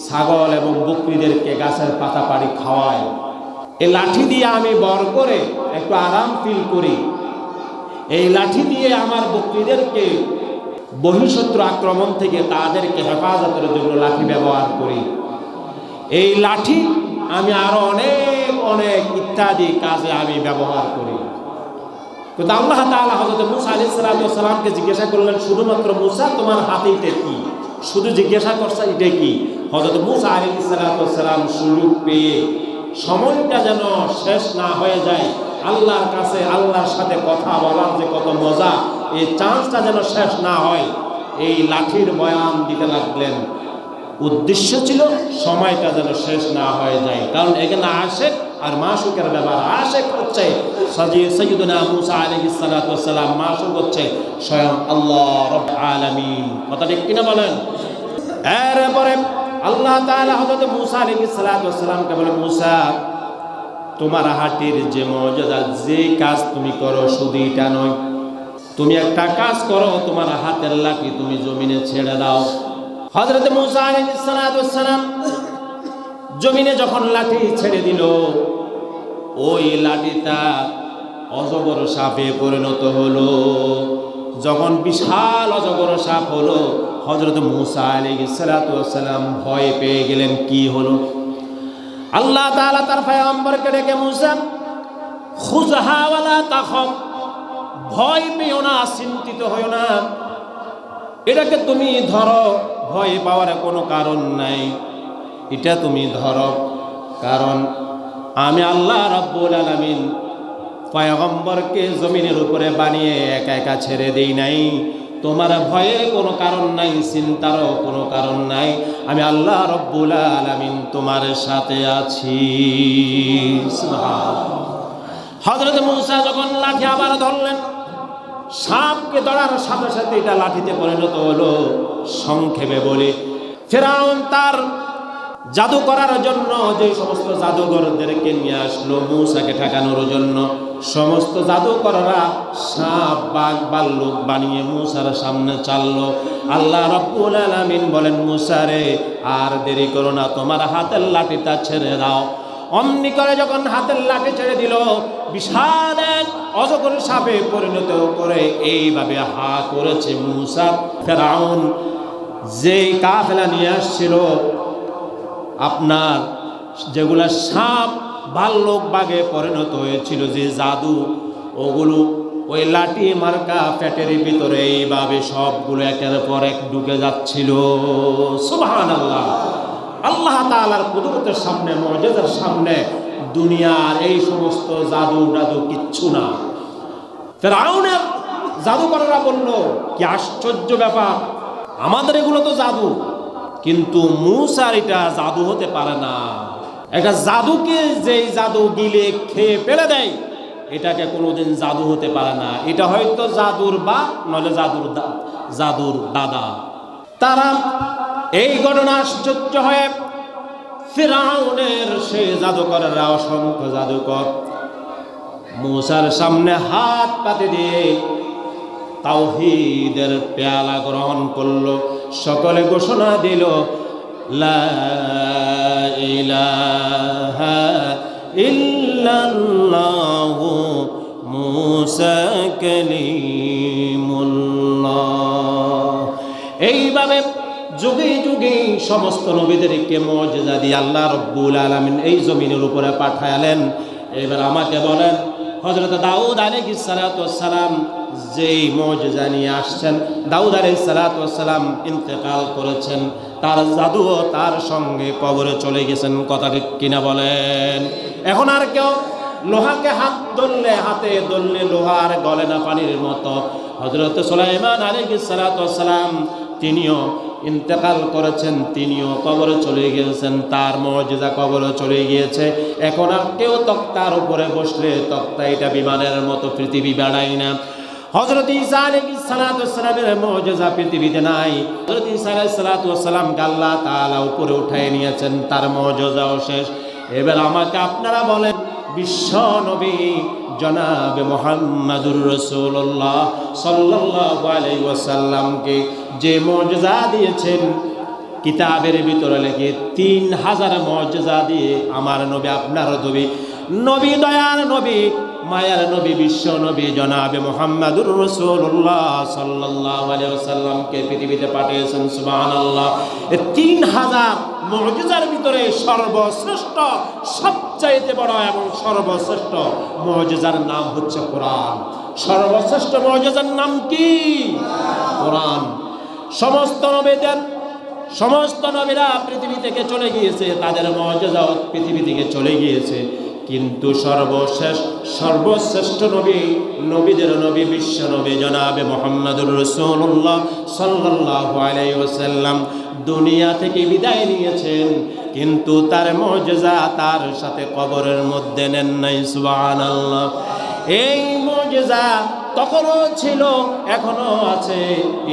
Speaker 1: ছাগল এবং বকরিদেরকে গাছের পাতা পাড়ি খাওয়াই। এই লাঠি দিয়ে আমি বর করে একটু আরাম ফিল করি। এই লাঠি দিয়ে আমার বকরিদেরকে বহিঃশত্রু আক্রমণ থেকে তাদেরকে হেফাজতের জন্য লাঠি ব্যবহার করি। এই লাঠি আমি আরো অনেক অনেক ইত্যাদি কাজে আমি ব্যবহার করি। কিন্তু আল্লাহ তাআলা হযরত মূসা আলাইহিস সালামকে জিজ্ঞাসা করলেন, শুধুমাত্র মূসা তোমার হাতে এটা কি? শুধু জিজ্ঞাসা করছে এটা কি? হযরত মূসা আলাইহিস সালাম সুযোগ পেয়ে, সময়টা যেন শেষ না হয়ে যায়, আল্লাহর কাছে আল্লাহর সাথে কথা বলার যে কত মজা, এই চান্সটা যেন শেষ না হয়, এই লাঠির বয়ান দিতে লাগলেন। উদ্দেশ্য ছিল সময়টা যেন শেষ না হয়ে যায়, কারণ এখানে আশেক আর মাশুকের ব্যাপার। আশেক হচ্ছে সাইয়্যিদুনা মূসা আলাইহিস সালাম, মাশুক হচ্ছে স্বয়ং আল্লাহ রাব্বুল আলামিন। কথা ঠিক কিনা বলেন? এরপরে আল্লাহ তাআলা হযরত মূসা আলাইহিস সালামকে বলে, মূসা তোমার হাতের যে মুজিজা, যে কাজ তুমি করো শুধু এটা নয়, তুমি একটা কাজ করো, তোমার হাতের লাঠি তুমি জমিনে ছেড়ে দাও। হযরত মূসা আলাইহিস সালাম জমিনে যখন লাঠি ছেড়ে দিল, ওই লাঠিটা অজগর সাপে পরিণত হলো। যখন বিশাল অজগর সাপ হলো, হযরত মূসা আলাইহিস সালাম ভয় পেয়ে গেলেন। কি হলো? আল্লাহ তাআলা তার পয়গম্বরকে ডেকে, মূসা খুযহা ওয়ালা তাখাফ, ভয় পেও না, চিন্তিত হয়ো না, এটাকে তুমি ধরো, ভয় পাওয়ার কোনো কারণ নাই, এটা তুমি ধরো, কারণ আমি আল্লাহ রাব্বুল আলামিন পয়গম্বরকে জমিনের উপরে বানিয়ে একা একা ছেড়ে দেই নাই। তোমার ভয়ের কোনো কারণ নাই, চিন্তারও কোনো কারণ নাই, আমি আল্লাহ রাব্বুল আলামিন তোমার সাথে আছি। সুবহানাল্লাহ। হযরত মূসা যখন লাঠি আবার ধরলেন, সাপকে ধরার সাথে সাথে এটা লাঠিতে পরিণত হলো। সংক্ষেপে বলে, ফিরআউন তার জাদু করার জন্য যে সমস্ত জাদুঘরদেরকে নিয়ে আসলো মূসাকে ঠেকানোর জন্য, সমস্ত জাদুকররা সাপ, বাঘ, ভাল্লুক বানিয়ে মূসার সামনে চাললো। আল্লাহ রাব্বুল আলামিন বলেন, মূসা রে, আর দেরি করো না, তোমার হাতের লাঠিটা ছেড়ে দাও। অমনি করে যখন হাতের লাঠি ছেড়ে দিল, বিশাল এক অজগর সাপে পরিণত করে এইভাবে হা করেছে মূসা। ফিরআউন যে কাফেলা নিয়ে আসছিল, আপনার যেগুলা সাপ, ভাল্লুক, বাঘে পরিণত হয়েছিল, যে জাদু, ওগুলো ওই লাঠি মার্কা পেটের ভিতরে এইভাবে সবগুলো একের পর এক ঢুকে যাচ্ছিল। সুবহানাল্লাহ। আল্লাহ তাআলার কুদরতের সামনে, মুজিজার সামনে দুনিয়ার এই সমস্ত জাদু টাদু কিচ্ছু না। ফিরআউনের জাদুকররা বলল, কি আশ্চর্য ব্যাপার, আমাদের এগুলো তো জাদু, কিন্তু মূসার এটা জাদু হতে পারে না। একটা জাদুকে যেই জাদু গিলে খেয়ে ফেলে দেয়, এটাকে কোনোদিন জাদু হতে পারে না। এটা হয়তো জাদুর বা নলে জাদুর দাদা। তারা এই ঘটনা আশ্চর্য হয়ে ফিরআউনের সেই জাদুকররা, অসংখ্য জাদুকর, মূসার সামনে হাত পাতে দিয়ে তাওহীদের পেয়ালা গ্রহণ করলো। সকলে ঘোষণা দিল, লা ইলাহা ইল্লাল্লাহু মূসা কালিমুল্লাহ। এইভাবে যুগে যুগে সমস্ত নবীদেরকে মুজিজা দিয়ে আল্লাহ রাব্বুল আলামিন এই জমিনের উপরে পাঠালেন। এবার আমাকে বলেন, হযরত দাউদ আলাইহিস সালাম যেই মুজিজা নিয়ে আসছেন, দাউদ আলাইহিস সালাম ইন্তেকাল করেছেন, তার জাদুও তার সঙ্গে কবরে চলে গেছেন। কথা ঠিক কিনা বলেন? এখন আর কেউ লোহাকে হাতে ধরলে লোহার গলে না পানির মতো। হযরত সুলাইমান আলাইহিস সালাম তিনিও ইন্তেকাল করেছেন, তিনিও কবরে চলে গিয়েছেন, তার মুজিজা কবরে চলে গিয়েছে। এখন আর কেউ তক্তার উপরে বসলে তক্তা এটা বিমানের মতো পৃথিবী বেড়ায় না। হযরত ঈসা আলাইহিস সালাতু ওয়াস সালামের মুজিজা পৃথিবীতে নাই। হযরত ঈসা আলাইহিস সালাতু ওয়াস সালামকে আল্লাহ তাআলা উপরে উঠায় নিয়েছেন, তার মুজিজাও শেষ। এবার আমাকে আপনারা বলেন, বিশ্ব নবী জনাবে মুহাম্মাদুর রাসূলুল্লাহ সাল্লাল্লাহু আলাইহি ওয়াসাল্লামকে যে মুজিজা দিয়েছেন, কিতাবের ভিতরে লেখে 3000 মুজিজা দিয়ে আমার নবী, আপনার নবী, নবী দয়ার নবী, মায়ার নবী, বিশ্ব নবী জনাবে মুহাম্মাদুর রাসূলুল্লাহ সাল্লাল্লাহু আলাইহি ওয়াসাল্লামকে পৃথিবীতে পাঠিয়েছেন। সুবহানাল্লাহ। এই 3000 মুজিজার ভিতরে সর্বশ্রেষ্ঠ, সবচাইতে বড় এবং সর্বশ্রেষ্ঠ মুজিজার নাম হচ্ছে কোরআন। সর্বশ্রেষ্ঠ মুজিজার নাম কি? কোরআন। সমস্ত নবীরা পৃথিবী থেকে চলে গিয়েছে, তাদের মুজিজাও পৃথিবী থেকে চলে গিয়েছে, কিন্তু সর্বশ্রেষ্ঠ নবী, নবীদের নবী, বিশ্ব নবী জনাবে মুহাম্মাদুর রাসূলুল্লাহ সাল্লাল্লাহু আলাইহি ওয়াসাল্লাম দুনিয়া থেকে বিদায় নিয়েছেন, কিন্তু তার মুজিজা তার সাথে কবরের মধ্যে নেন নাই। সুবহানাল্লাহ। এই মুজিজা তখনও ছিল, এখনো আছে,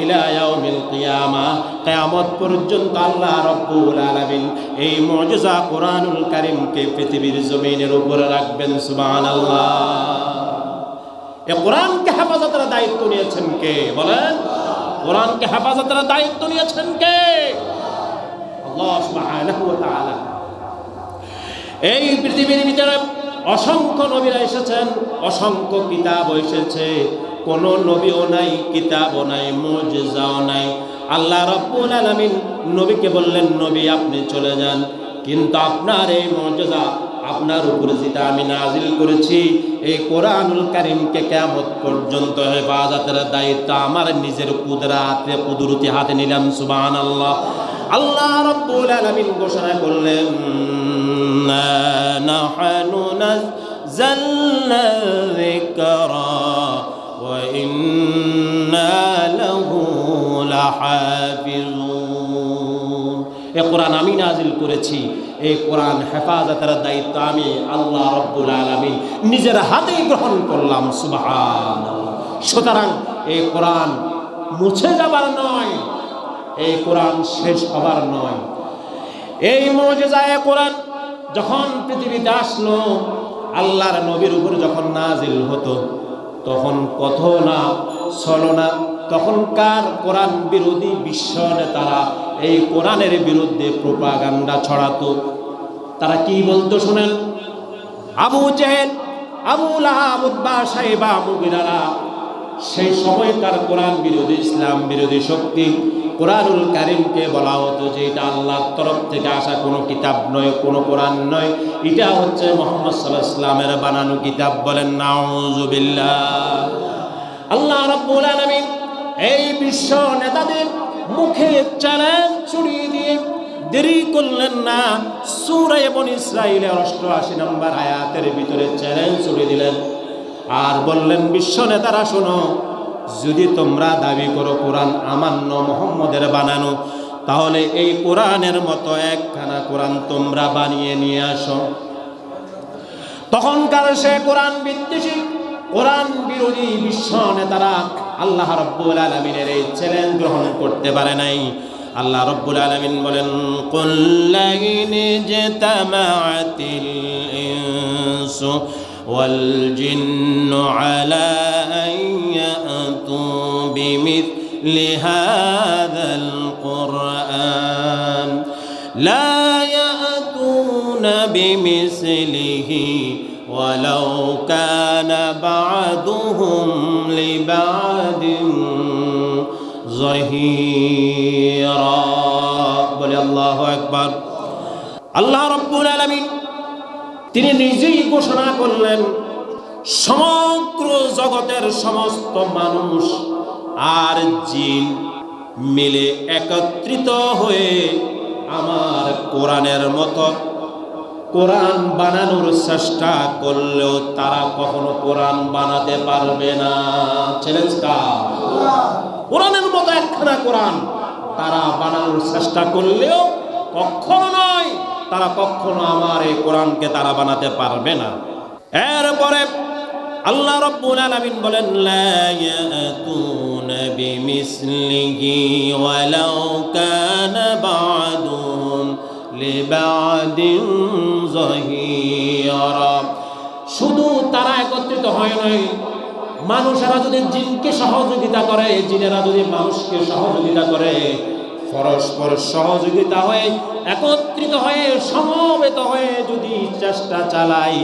Speaker 1: ইলা ইয়াউমিল কিয়ামা, কিয়ামত পর্যন্ত আল্লাহ রাব্বুল আলামিন এই মুজিজা কোরআনুল কারীমকে পৃথিবীর জমিনের উপরে রাখবেন। সুবহানাল্লাহ। এই কোরআনকে হেফাজতের দায়িত্ব নিয়েছেন কে? বলেন। কোরআনকে হেফাজতের দায়িত্ব নিয়েছেন কে? আল্লাহ সুবহানাহু ওয়া তাআলা। এই পৃথিবীর ভিতরে অসংখ্য নবীরা এসেছেন, অসংখ্য কিতাব এসেছে, কোন নবীও নাই, কিতাবও নাই, মুজিজাও নাই। আল্লাহ রাব্বুল আলামিন নবীকে বললেন, নবী আপনি চলে যান, কিন্তু আপনার এই মুজিজা, আপনার উপরে যেটা আমি নাজিল করেছি, এই কোরআনুল কারীমকে কিয়ামত পর্যন্ত হেফাজতের দায়িত্ব আমার নিজের কুদরতি হাতে নিলাম। সুবহানাল্লাহ। আল্লাহ রাব্বুল আলামিন ঘোষণা করলেন, নাহনু নাযালনা যিকরা ওয়া ইন্না লাহু লাহাফিজুন। এই কোরআন আমি নাজিল করেছি, এই কোরআন হেফাজতের দায়িত্ব আমি আল্লাহ রাব্বুল আলামিন নিজের হাতেই গ্রহণ করলাম। সুবহানাল্লাহ। সুতরাং এই কোরআন মুছে যাবার নয়, এই কোরআন শেষ হবার নয়। এই মুজিজায়ে কোরআন যখন পৃথিবীতে আসলো, আল্লাহর নবীর উপর যখন নাজিল হতো, তখন কত না ছলনা, তখনকার কোরআন বিরোধী বিশ্ব নেতারা এই কোরআনের বিরুদ্ধে প্রোপাগান্ডা ছড়াতো। তারা কি বলতো শুনেন? আবু জেহেল, আবু লাহাব, উতবা, সাইবা, মুগিরারা, সেই সময়কার কোরআন বিরোধী, ইসলাম বিরোধী শক্তি, কোরআনুল কারীমকে বলা হতো যে এটা আল্লাহর তরফ থেকে আসা কোনো কিতাব নয়, কোনো কোরআন নয়, এটা হচ্ছে মুহাম্মদ সাল্লাল্লাহু আলাইহি ওয়াসাল্লামের বানানো কিতাব। বলেন নাউযুবিল্লাহ। আল্লাহ রাব্বুল আলামিন এই বিশ্ব নেতাদের মুখে চ্যালেঞ্জ ছড়িয়ে দিয়ে দেরি করলেন না, সূরা বনী ইসরাঈলের 88 নম্বর আয়াতের ভিতরে চ্যালেঞ্জ ছড়িয়ে দিলেন আর বললেন, বিশ্ব নেতারা শোনো, যদি তোমরা দাবি করো কোরআন আমান্য, মুহাম্মদের বানানো, তাহলে এই কোরআনের মতো একখানা কোরআন তোমরা বানিয়ে নিয়ে আসো। তখনকার সে কোরআন বিদ্বেষী, কোরআন বিরোধী বিশ্ব নেতারা আল্লাহ রাব্বুল আলামিনের এই চ্যালেঞ্জ গ্রহণ করতে পারে নাই। আল্লাহ রাব্বুল আলামিন বলেন, কুল লাইন জাতামাআতিল ইনসু ওয়াল জিন্নু আলা আন ইয়াতু বিমিথলি হাযাল কুরআন লা ইয়াতুনা বিমিসলিহি ওয়ালাউ কানা বা'দুহুম লিবা'দিন যহিরা। বলে আল্লাহু আকবার। আল্লাহ রাব্বুল আলামিন তিনি নিজেই ঘোষণা করলেন, সমগ্র জগতের সমস্ত মানুষ আর জিন মিলে একত্রিত হয়ে আমার কোরআনের মতো কোরআন বানানোর চেষ্টা করলেও তারা কখনো কোরআন বানাতে পারবে না। চ্যালেঞ্জটা কোরআনের মতো একখানা কোরআন তারা বানানোর চেষ্টা করলেও কখনো নয়, তারা কখনো আমার এই কোরআনকে তারা বানাতে পারবে না। এরপরে আল্লাহ রাব্বুল আলামিন বলেন লা ইয়াতুনা বিমিসলিহি ওয়ালাউ কানা বা'দুহুম লিবা'দিন যাহিরা। শুধু তারা একত্রিত হয় নাই, মানুষেরা যদি জিনকে সহযোগিতা করে, জিনেরা যদি মানুষকে সহযোগিতা করে, পরস্পর সহযোগিতা হয়ে একত্রিত হয়ে সমবেত হয়ে যদি চেষ্টা চালায়,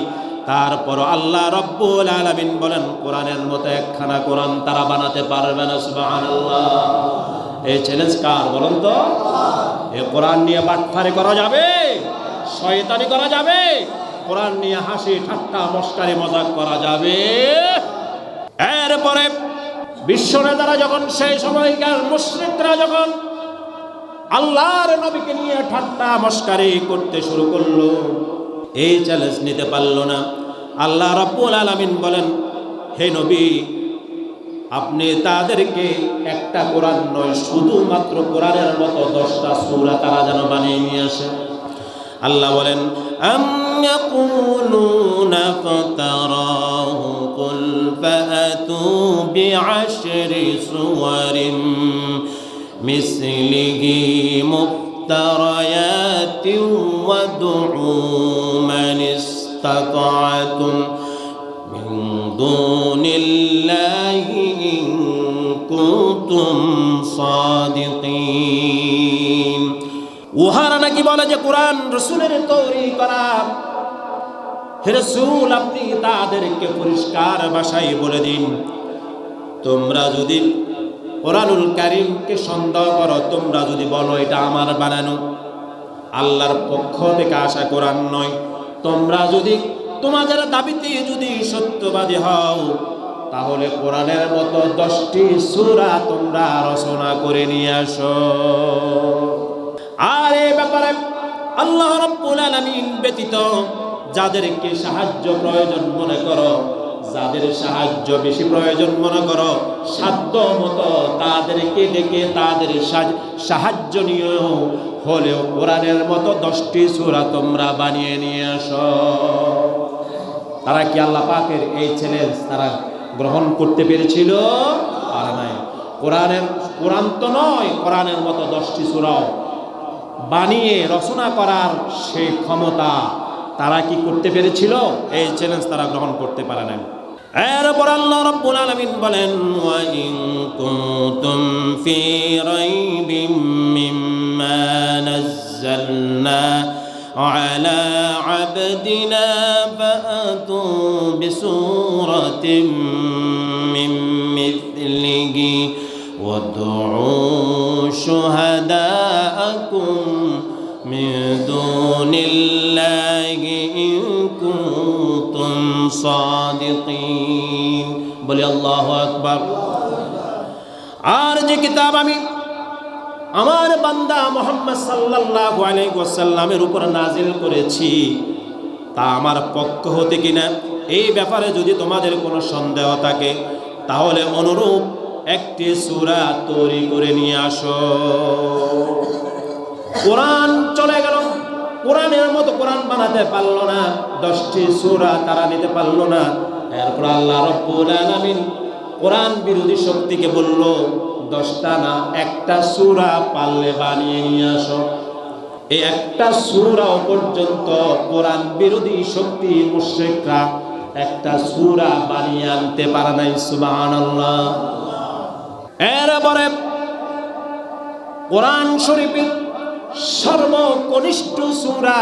Speaker 1: তারপর আল্লাহ রাব্বুল আলামিন বলেন কোরআনের মতো একখানা কোরআন তারা বানাতে পারবে না। সুবহানাল্লাহ। এই চ্যালেঞ্জ কার বলেন তো? এই কোরআন নিয়ে বাটফারি করা যাবে, শয়তানি করা যাবে, কোরআন নিয়ে হাসি ঠাট্টা মস্কারি মজাক করা যাবে? এরপরে বিশ্ব নেতারা যখন, সেই সময়কার মুশরিকরা যখন আল্লাহর নবীকে নিয়ে ঠাট্টা মস্কারি করতে শুরু করলো, এই চ্যালেঞ্জ নিতে পারল না। আল্লাহ রাব্বুল আলামিন বলেন হে নবী, আপনি তাদেরকে একটা কোরআন নয়, শুধুমাত্র কোরআনের মতো 10টা সূরা তারা যেন বানিয়ে নিয়ে আসে। আল্লাহ বলেন আম ইয়াকুলুনা ফাতারাহু কুল ফাআতু বিআশরি সুওয়ারিন মিসলিহি মুফতারায়াতিন ওয়াদউ মান ইসতাতা'তুম মিন দুনিল্লাহি ইন কুনতুম সাদিকিন। উহারা নাকি বলে যে কোরআন রাসূলের তৈরি করা। হে রাসূল, আপনি তাদেরকে পরিষ্কার ভাষায় বলে দিন, তোমরা যদি কোরআনুল কারীমকে সন্দেহ করো, তোমরা যদি বলো এটা আমার বানানো, আল্লাহর পক্ষ থেকে আসা কোরআন নয়, তোমরা যদি তোমাদের দাবিতে যদি সত্যবাদী হও, তাহলে কোরআনের মতো 10টি সূরা তোমরা রচনা করে নিয়ে আসো। আর এই ব্যাপারে আল্লাহ রাব্বুল আলামিন ব্যতীত যাদেরকে সাহায্য প্রয়োজন মনে করো, যাদের সাহায্য বেশি প্রয়োজন মনে করো, সাধ্য মতো তাদেরকে ডেকে তাদের সাহায্য নিয়ে হলেও কোরআনের মতো 10টি সূরা তোমরা বানিয়ে নিয়ে আসো। তারা কি আল্লাহ পাকের এই চ্যালেঞ্জ তারা গ্রহণ করতে পেরেছিল? আর নাই। কোরআন তো নয়, কোরআনের মতো 10টি সূরা বানিয়ে রচনা করার সেই ক্ষমতা তারা কি করতে পেরেছিল? এই চ্যালেঞ্জ তারা গ্রহণ করতে পারে না। এরপর আল্লাহ রাব্বুল আলামিন বলেন ওয়া ইন কুনতুম ফি রাইবিম মিম্মা নাযালনা আলা আবদিনা ফাআতু বিসূরাতিন মিন মিথলিহি ওয়াদউ শুহাদাআকুম মিন দুনিল্লাহি ইন কুনতুম সাদিকিন। বলি আল্লাহু আকবার। আর যে কিতাব আমি আমার বান্দা মুহাম্মদ সাল্লাল্লাহু আলাইহি ওয়াসাল্লামের উপর নাজিল করেছি, তা আমার পক্ষ হতে কিনা, এই ব্যাপারে যদি তোমাদের কোনো সন্দেহ থাকে, তাহলে অনুরূপ একটি সূরা তৈরি করে নিয়ে আসো। কোরআন চলে গেল, কোরআনের মতো কোরআন বানাতে পারলো না, 10টি সূরা তারা নিতে পারলো না। এরপর আল্লাহ রাব্বুল আলামিন কোরআন বিরোধী শক্তিকে বলল 10টা না, একটা সূরা পারলে বানিয়ে নিয়ে আসো। এই একটা সূরাও পর্যন্ত কোরআন বিরোধী শক্তি মুশরিকরা একটা সূরা বানিয়ে আনতে পারে নাই। সুবহানাল্লাহ। এরপরে কোরআন শরীফের সর্বকনিষ্ঠ সূরা,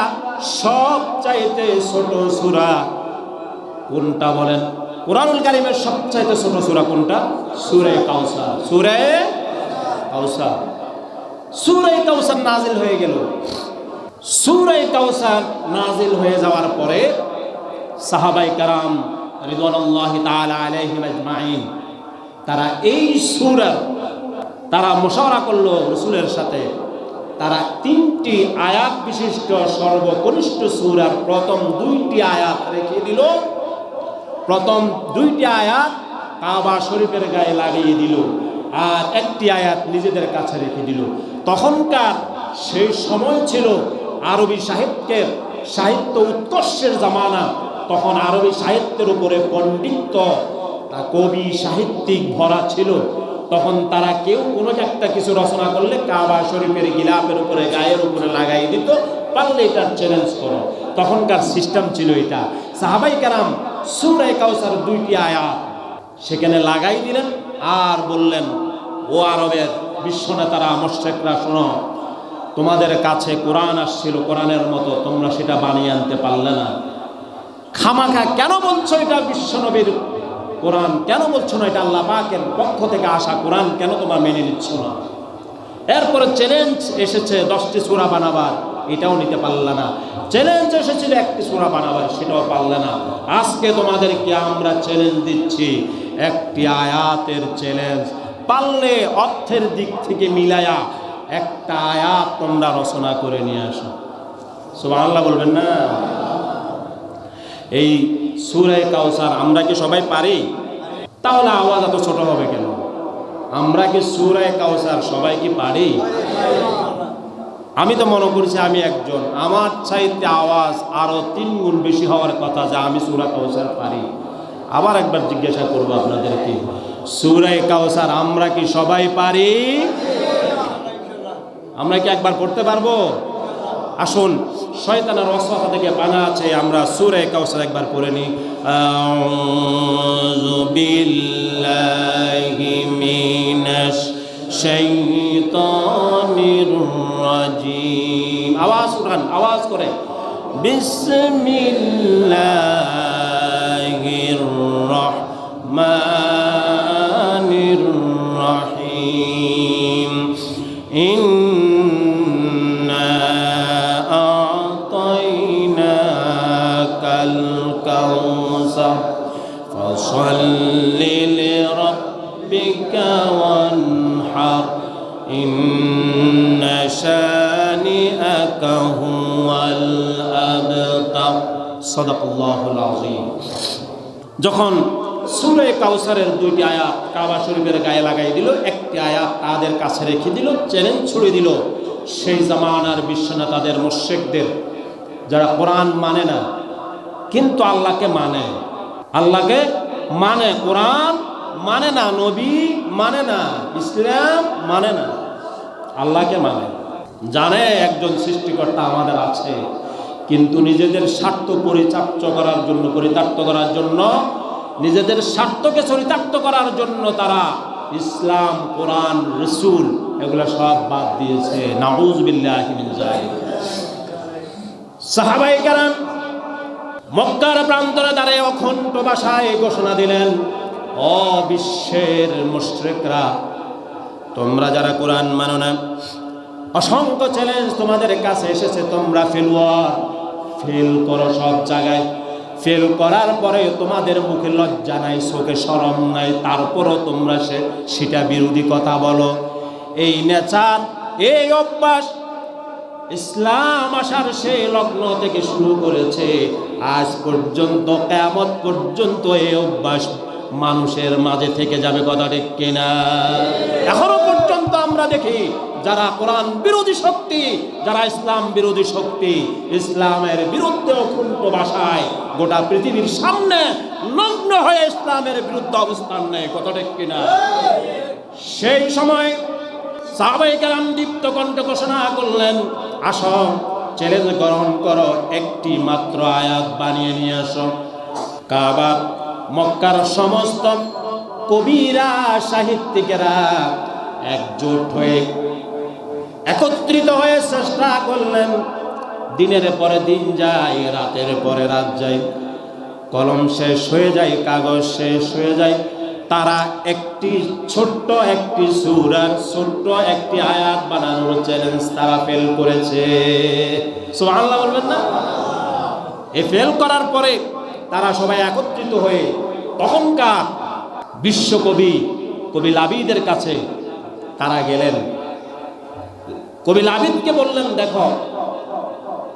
Speaker 1: সবচাইতে ছোট সূরা কোনটা বলেন? কোরআনুল কারীমের সবচাইতে ছোট সূরা কোনটা? সূরা কাউসার। সূরা কাউসার। সূরা কাউসার নাজিল হয়ে গেল। সূরা কাউসার নাজিল হয়ে যাওয়ার পরে সাহাবায়ে কেরাম রিদওয়ানুল্লাহি তাআলা আলাইহিম আজমাইন তারা এই সূরা তারা মুশাওয়ারা করলো রাসূলের সাথে। তারা 3টি আয়াত বিশিষ্ট সর্বকনিষ্ঠ সূরার প্রথম 2টি আয়াত রেখে দিল। প্রথম 2টি আয়াত কাবা শরীফের গায়ে লাগিয়ে দিল, আর একটি আয়াত নিজেদের কাছে রেখে দিল। তখনকার সেই সময় ছিল আরবি সাহিত্য উৎকর্ষের জামানা। তখন আরবি সাহিত্যের উপরে পণ্ডিত্য, কবি সাহিত্যিক ভরা ছিল। তখন তারা কেউ কোনো একটা কিছু রচনা করলে কাবা শরীফের গিলাফের উপরে, গায়ের উপরে লাগাই দিত, পারলে এটার চ্যালেঞ্জ করো। তখনকার সিস্টেম ছিল এটা। সাহাবাই কেরাম সূরা কাউসার 2টি আয়াত সেখানে লাগাই দিলেন আর বললেন, ও আরবের বিশ্বনেতারা, মুশরিকরা, শোনো, তোমাদের কাছে কোরআন আসছিল কোরআনের মতো, তোমরা সেটা বানিয়ে আনতে পারলে না। খামাখা কেন বলছো এটা বিশ্বনবীর কোরআন? কেন বলছো না এটা আল্লাহ পাকের পক্ষ থেকে আসা কোরআন? কেন তোমরা মেনে নিচ্ছ না? এরপরে চ্যালেঞ্জ এসেছে 10টি সূরা বানাবার, এটাও নিতে পারলে না। চ্যালেঞ্জ এসেছিল 1টি সূরা বানাবার, সেটাও পারলে না। আজকে তোমাদেরকে আমরা চ্যালেঞ্জ দিচ্ছি, 1টি আয়াতের চ্যালেঞ্জ। পারলে অর্থের দিক থেকে মিলায়া একটা আয়াত তোমরা রচনা করে নিয়ে আসো। সুবহানাল্লাহ বলবেন না? এই সূরা কাউসার আমরা কি সবাই পারি? তাহলে আওয়াজ এত ছোট হবে কেন? আমরা কি সূরা কাউসার সবাই কি পারি? আমি তো মনে করছি আমি একজন, আমার চাইতে আওয়াজ আরো 3 গুণ বেশি হওয়ার কথা যে আমি সূরা কাউসার পারি। আবার একবার জিজ্ঞাসা করবো আপনাদেরকে, সূরা কাউসার আমরা কি সবাই পারি? আমরা কি একবার পড়তে পারবো? আসুন, শয়তানের ওয়াসওয়াসা থেকে পানা আছে, আমরা সূরা কাউসার একবার পড়ে নিই। আউযু বিল্লাহি মিনাশ শাইতানির রাজিম। আওয়াজ উঠান, আওয়াজ করে। বিসমিল্লাহির রাহমানির রাহিম। ইন্না আ'তাইনাকাল কাউসার ফাসাল্লি লিরাব্বিকা ওয়ানহার ইন্না শানিআকা হুয়াল আবতার। সাদাকাল্লাহুল আযীম। যখন সূরা কাউসারের 2টি আয়াত কাবা শরীফের গায়ে লাগাই দিল, 1টি আয়াত তাদের কাছে রেখে দিল, চ্যালেঞ্জ ছুড়ে দিল সেই জামানার বিশ্বনেতাদের, মুশরিকদের, যারা কোরআন মানে না কিন্তু আল্লাহকে মানে, আল্লাহকে মানে, কোরআন মানে না, নবী মানে না, ইসলাম মানে না, আল্লাহকে মানে। জানে একজন সৃষ্টিকর্তা আমাদের আছে, কিন্তু নিজেদের স্বার্থ পরিচার্য করার জন্য, পরিত্যাক্ত করার জন্য, নিজেদের স্বার্থকে চরিতার্থ করার জন্য তারা ইসলাম, কোরআন, রাসূল এগুলো সব বাদ দিয়েছে। নাউযু বিল্লাহি মিন যালিক। সাহাবায়ে কেরাম মক্কার প্রান্তরে দাঁড়িয়ে অখণ্ড ভাষায় ঘোষণা দিলেন, ও বিশ্বের মুশরিকরা, তোমরা যারা কোরআন মানো না, অসংখ্য চ্যালেঞ্জ তোমাদের কাছে এসেছে, তোমরা ফেল করো সব জায়গায়। ফেল করার পরে তোমাদের মুখে লজ্জা নাই, চোখে শরম নাই, তারপরও তোমরা সেটা বিরোধী কথা বলো। এই নেচার, এই অভ্যাস ইসলাম আসার সেই লগ্ন থেকে শুরু করেছে, আজ পর্যন্ত, কিয়ামত পর্যন্ত এই অভ্যাস মানুষের মাঝে থেকে যাবে। কথা ঠিক কিনা? এখনো পর্যন্ত আমরা দেখি যারা কোরআন বিরোধী শক্তি, যারা ইসলাম বিরোধী শক্তি, ইসলামের বিরুদ্ধে অকুণ্ঠ ভাষায় গোটা পৃথিবীর সামনে নগ্ন হয়ে ইসলামের বিরুদ্ধে অবস্থান নেয়। কথা ঠিক কিনা? সেই সময় সাহাবায়ে কেরাম দীপ্ত কণ্ঠে ঘোষণা করলেন, আসো, চ্যালেঞ্জ গ্রহণ করো, 1টি মাত্র আয়াত বানিয়ে নিয়ে আসো। কাবা, মক্কার সমস্ত কবিরা, সাহিত্যিকেরা একজোট হয়ে, একত্রিত হয়ে চেষ্টা করলেন। দিনের পরে দিন যায়, রাতের পরে রাত যায়, কলম শেষ হয়ে যায়, কাগজ শেষ হয়ে যায়। তারা ছোট্ট একটি সূরার ছোট্ট একটি আয়াত বানানোর চ্যালেঞ্জ তারা ফেল করেছে। সুবহানাল্লাহ বলবেন না? এই ফেল করার পরে তারা সবাই একত্রিত হয়ে তখনকার বিশ্বকবি কবি লাবিদের কাছে তারা গেলেন। কবি লাবিদকে বললেন, দেখো,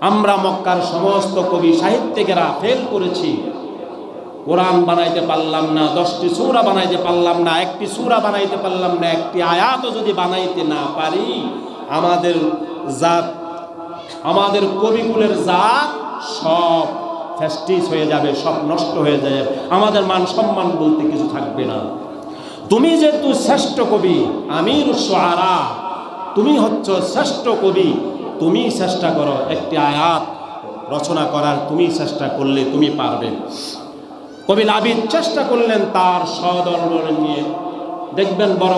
Speaker 1: আমরা মক্কার সমস্ত কবি সাহিত্যিকেরা ফেল করেছি, কোরআন বানাইতে পারলাম না, 10টি সূরা বানাইতে পারলাম না, 1টি সূরা বানাইতে পারলাম না, 1টি আয়াতও যদি বানাইতে না পারি, আমাদের জাত, আমাদের কবিকুলের জাত সব ফ্যাস্টিস হয়ে যাবে, সব নষ্ট হয়ে যাবে, আমাদের মান সম্মান বলতে কিছু থাকবে না। তুমি যেহেতু শ্রেষ্ঠ কবি, আমির শুআরা, তুমি হচ্ছ শ্রেষ্ঠ কবি, তুমি চেষ্টা করো একটি আয়াত রচনা করার, তুমি চেষ্টা করলে তুমি পারবে। কবি লাবিদ চেষ্টা করলেন তার সদল নিয়ে। দেখবেন বড়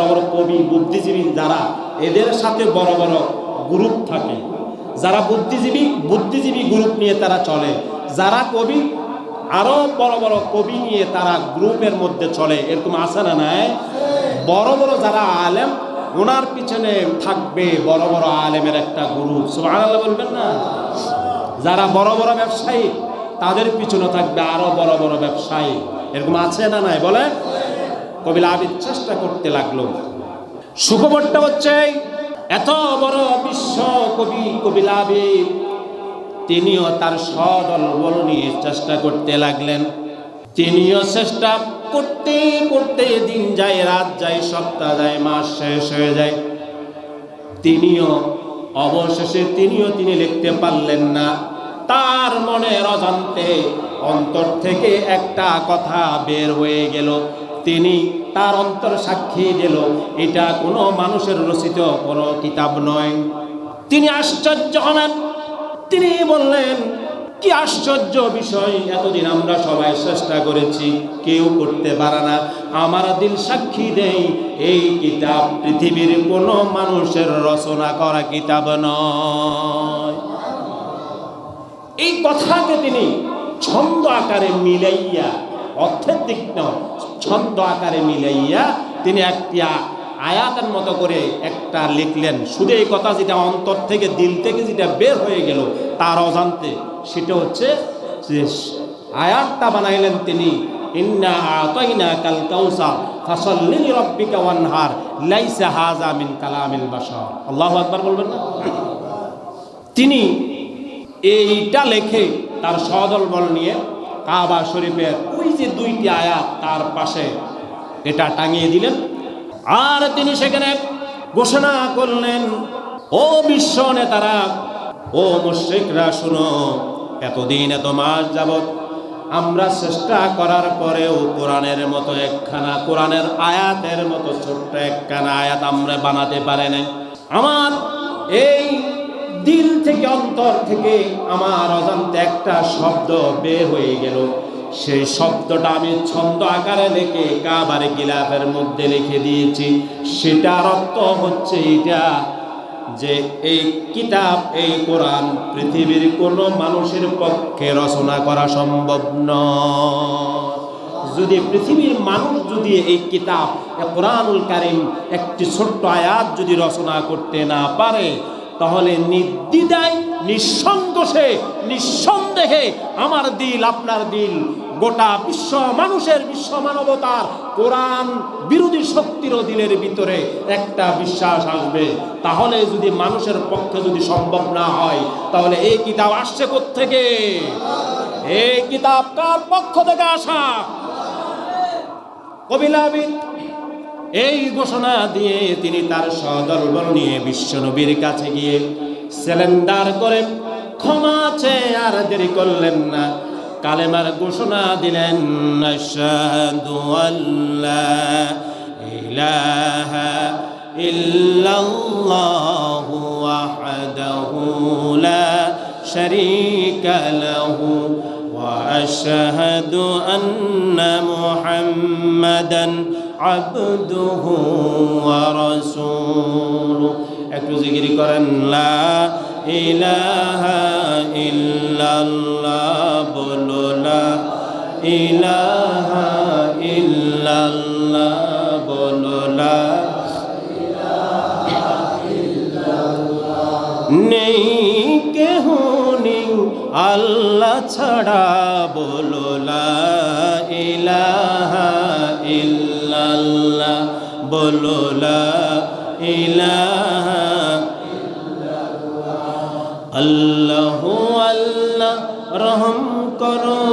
Speaker 1: বড় কবি বুদ্ধিজীবী যারা, এদের সাথে বড় বড় গ্রুপ থাকে, যারা বুদ্ধিজীবী গ্রুপ নিয়ে তারা চলে, যারা কবি আরো বড় বড় কবি নিয়ে তারা গ্রুপের মধ্যে চলে, এরকম আছে না নাই? বড় বড় যারা আলেম, ওনার পিছনে থাকবে বড় বড় আলেমের একটা গ্রুপ, সুবহানাল্লাহ বলবেন না? যারা বড় বড় ব্যবসায়ী, তাদের পিছনে থাকবে আরো বড় বড় ব্যবসায়ী, এরকম আছে না নাই বলে? কবি লাবিদ চেষ্টা করতে লাগলো। সুখবরটা হচ্ছে এত বড় বিশ্ব কবি লাবিদ, তিনিও তার সদল বল নিয়ে চেষ্টা করতে লাগলেন। তিনিও চেষ্টা করতে করতে দিন যায়, রাত যায়, সপ্তাহ যায়, মাস শেষ হয়ে যায়। তিনিও অবশেষে তিনি লিখতে পারলেন না। তার মনের অজান্তে অন্তর থেকে একটা কথা বের হয়ে গেল। তিনি তার অন্তর সাক্ষী দিল, এটা কোনো মানুষের রচিত কোনো কিতাব নয়। তিনি আশ্চর্য হলেন। তিনি বললেন, কি আশ্চর্য বিষয়, এতদিন আমরা সবাই চেষ্টা করেছি, কেউ করতে পারে না। আমার দিল সাক্ষী দেই, এই কিতাব পৃথিবীর কোনো মানুষের রচনা করা কিতাব নয়। এই কথাকে তিনি ছন্দ আকারে মিলাইয়া, অর্থের দিক নয়, ছন্দ আকারে মিলাইয়া তিনি একটি আয়াতের মতো করে একটা লিখলেন। শুধু এই কথা যেটা অন্তর থেকে, দিল থেকে যেটা বের হয়ে গেল তার অজান্তে, সেটা হচ্ছে যে আয়াতটা বানাইলেন তিনি, ইন্না আতাইনাকাল কাউসার ফাসাল্লি লিরাব্বিকা ওয়ানহার লাইসা হাযা মিন কালামিল বাশার। আল্লাহু আকবার বলবেন না? তিনি এইটা লেখে তার সদল বল নিয়ে কাবা শরীফের ওই যে দুইটি আয়াত তার পাশে এটা টাঙিয়ে দিলেন। আর তিনি সেখানে ঘোষণা করলেন, ও বিশ্ব নেতারা, ও মুশরিকরা, শুনো, এতদিন এত মাস যাবত আমরা চেষ্টা করার পরেও কোরআনের মতো একখানা, কোরআনের আয়াতের মতো ছোট্ট একখানা আয়াত আমরা বানাতে পারি না। আমার এই দিল থেকে, অন্তর থেকে আমার অজান্তে একটা শব্দ বের হয়ে গেল। সেই শব্দটা আমি ছন্দ আকারে লিখে কাবার গিলাফের মধ্যে লিখে দিয়েছি। সেটার অর্থ হচ্ছে এটা, যে এই কিতাব, এই কোরআন পৃথিবীর কোনো মানুষের পক্ষে রচনা করা সম্ভব নয়। যদি পৃথিবীর মানুষ যদি এই কিতাব, কোরআনুল কারীম, একটি ছোট্ট আয়াত যদি রচনা করতে না পারে, তাহলে নির্দ্বিধায়, নিঃসংকোচে, নিঃসন্দেহে আমার দিল, আপনার দিল, গোটা বিশ্ব মানুষের, বিশ্ব মানবতার কোরআন বিরোধী শক্তিরও দিলের ভিতরে একটা বিশ্বাস আসবে। তাহলে যদি মানুষের পক্ষে যদি সম্ভব না হয়, তাহলে এই কিতাব আসছে কোত্থেকে? এই কিতাব কার পক্ষ থেকে আসা? কবি লাবিদ এই ঘোষণা দিয়ে তিনি তার সদলবল নিয়ে বিশ্বনবীর কাছে গিয়ে সিলিন্ডার করে ক্ষমা চেয়ে আর দেরি করলেন না, কালেমার ঘোষণা দিলেন, আশহাদু আল্লা ইলাহা ইল্লাল্লাহু ওয়াহদাহু লা শারীকা লাহু ওয়া আশহাদু আন্না মুহাম্মাদান আবদুহু ওয়া রাসূলুহু। একটু জিকির করেন, লা ইলাহা ইল্লাল্লাহ, বলো লা ইলাহা ইল্লাল্লাহ, বলো লা ইলাহা ইল্লাল্লাহ। নেই কেহ নেই আল্লাহ ছাড়া, বলো লা ইলাহা ইল্লাল্লাহ, বলো লা ইলাহা ইল্লাল্লাহ। আল্লাহু আল্লাহ রহম করো,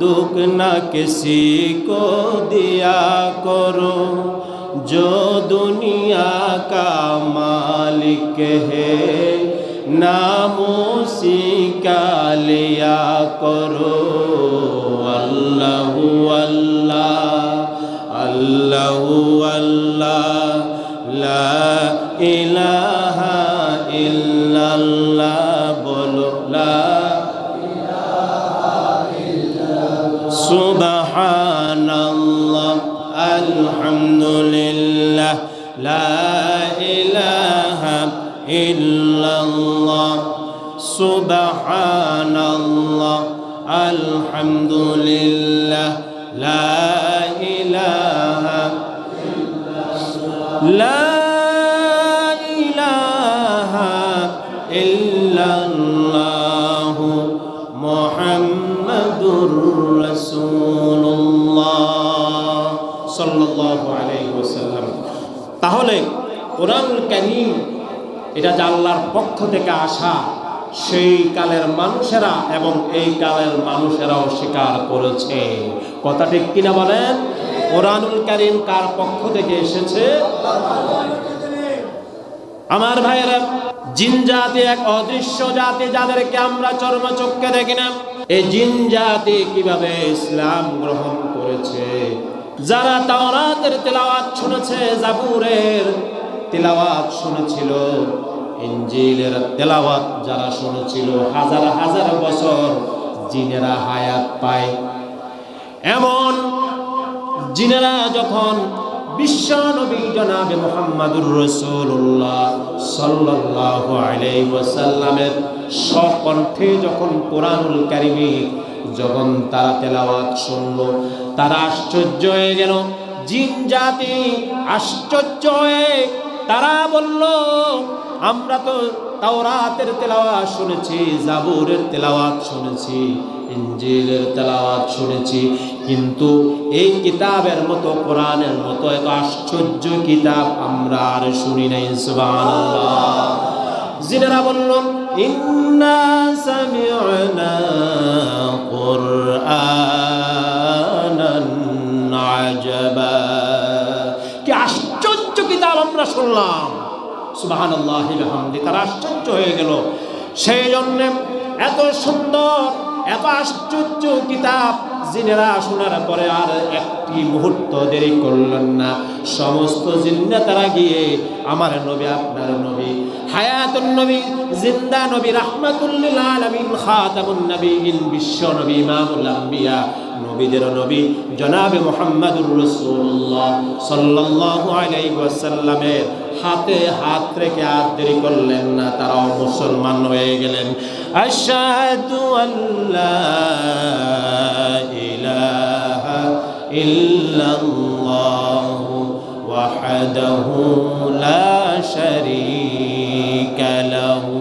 Speaker 1: दुख न किसी को दिया करो, जो दुनिया का मालिक है नामो सिखा लिया करो अल्लाहु अल्लाह अल्लाहु अल्लाह ला इलाहा इल्लल्लाह बोलो ला सुबहानल्लाह अल्हम्दुलिल्लाह ला इलाहा इल्लल्लाह सुबहानल्लाह अल्हम्दुलिल्लाह ला इलाहा ला इलाहा इल्लल्लाह मुहम्मदुर রাসূলুল্লাহ সাল্লাল্লাহু আলাইহি ওয়াসাল্লাম। তাহলে কোরআনুল কারীম এটা যে আল্লাহর পক্ষ থেকে আসা, সেই কালের মানুষেরা এবং এই কালের মানুষেরাও স্বীকার করেছে। কথা ঠিক কিনা বলেন? কোরআনুল কারীম কার পক্ষ থেকে এসেছে? আমার ভাইয়েরা, জিন জাতি এক অদৃশ্য জাতি, যাদেরকে আমরা চর্মচক্ষে দেখি না। এই জিন জাতি কিভাবে ইসলাম গ্রহণ করেছে? যারা তাওরাতের তেলাওয়াত শুনেছে, জাবুরের তেলাওয়াত শুনেছিল, ইনজিলের তেলাওয়াত যারা শুনেছিল, হাজার হাজার বছর জিনেরা হায়াত পায়। এমন জিনেরা যখন বিশ্ব নবী জনাবে মুহাম্মদুর রাসূলুল্লাহ সাল্লাল্লাহু আলাইহি ওয়াসাল্লামের স্বকণ্ঠে যখন কোরআনুল কারীমে যখন তারা তেলাওয়াত শুনলো, তারা আশ্চর্য হয়ে গেল। জিন জাতি আশ্চর্য হয়ে তারা বলল, আমরা তো তাওরাতের তেলাওয়াত শুনেছি, জাবুরের তেলাওয়াত শুনেছি, ইনজিলের তেলাওয়াত শুনেছি, কিন্তু এই কিতাবের মতো, কোরআনের মতো এত আশ্চর্য কিতাব আমরা আর শুনি নাই। সুবহানাল্লাহ। জিনেরা বলল, ইন্না সামি'না কুরআনান আজাবা, কি আশ্চর্য কিতাব আমরা শুনলাম। সুবহানাল্লাহি ওয়া বিহামদিহি। তারা আশ্চর্য হয়ে গেল। সেই জন্য এত সুন্দর, এত আশ্চর্য কিতাব জিনেরা শোনার পরে আর একটি মুহূর্ত দেরি করলেন না। সমস্ত জিন্না তারা গিয়ে আমার নবী, আপনার নবী, হায়াতুন নবী, জিন্দা নবী, রাহমাতুল লিল আলামিন, খাতামুন নবীয়িন, বিশ্ব নবী, ইমামুল আম্বিয়া, নবীদের নবী জনাবে মুহাম্মদুর রাসূলুল্লাহ সাল্লাল্লাহু আলাইহি ওয়াসাল্লামের হাতে হাত রেখে আর দেরি করলেন না, তারাও মুসলমান হয়ে গেলেন। আশহাদু আল্লা ইলাহা ইল্লাল্লাহু ওয়াহদাহু লা শারীকা লাহু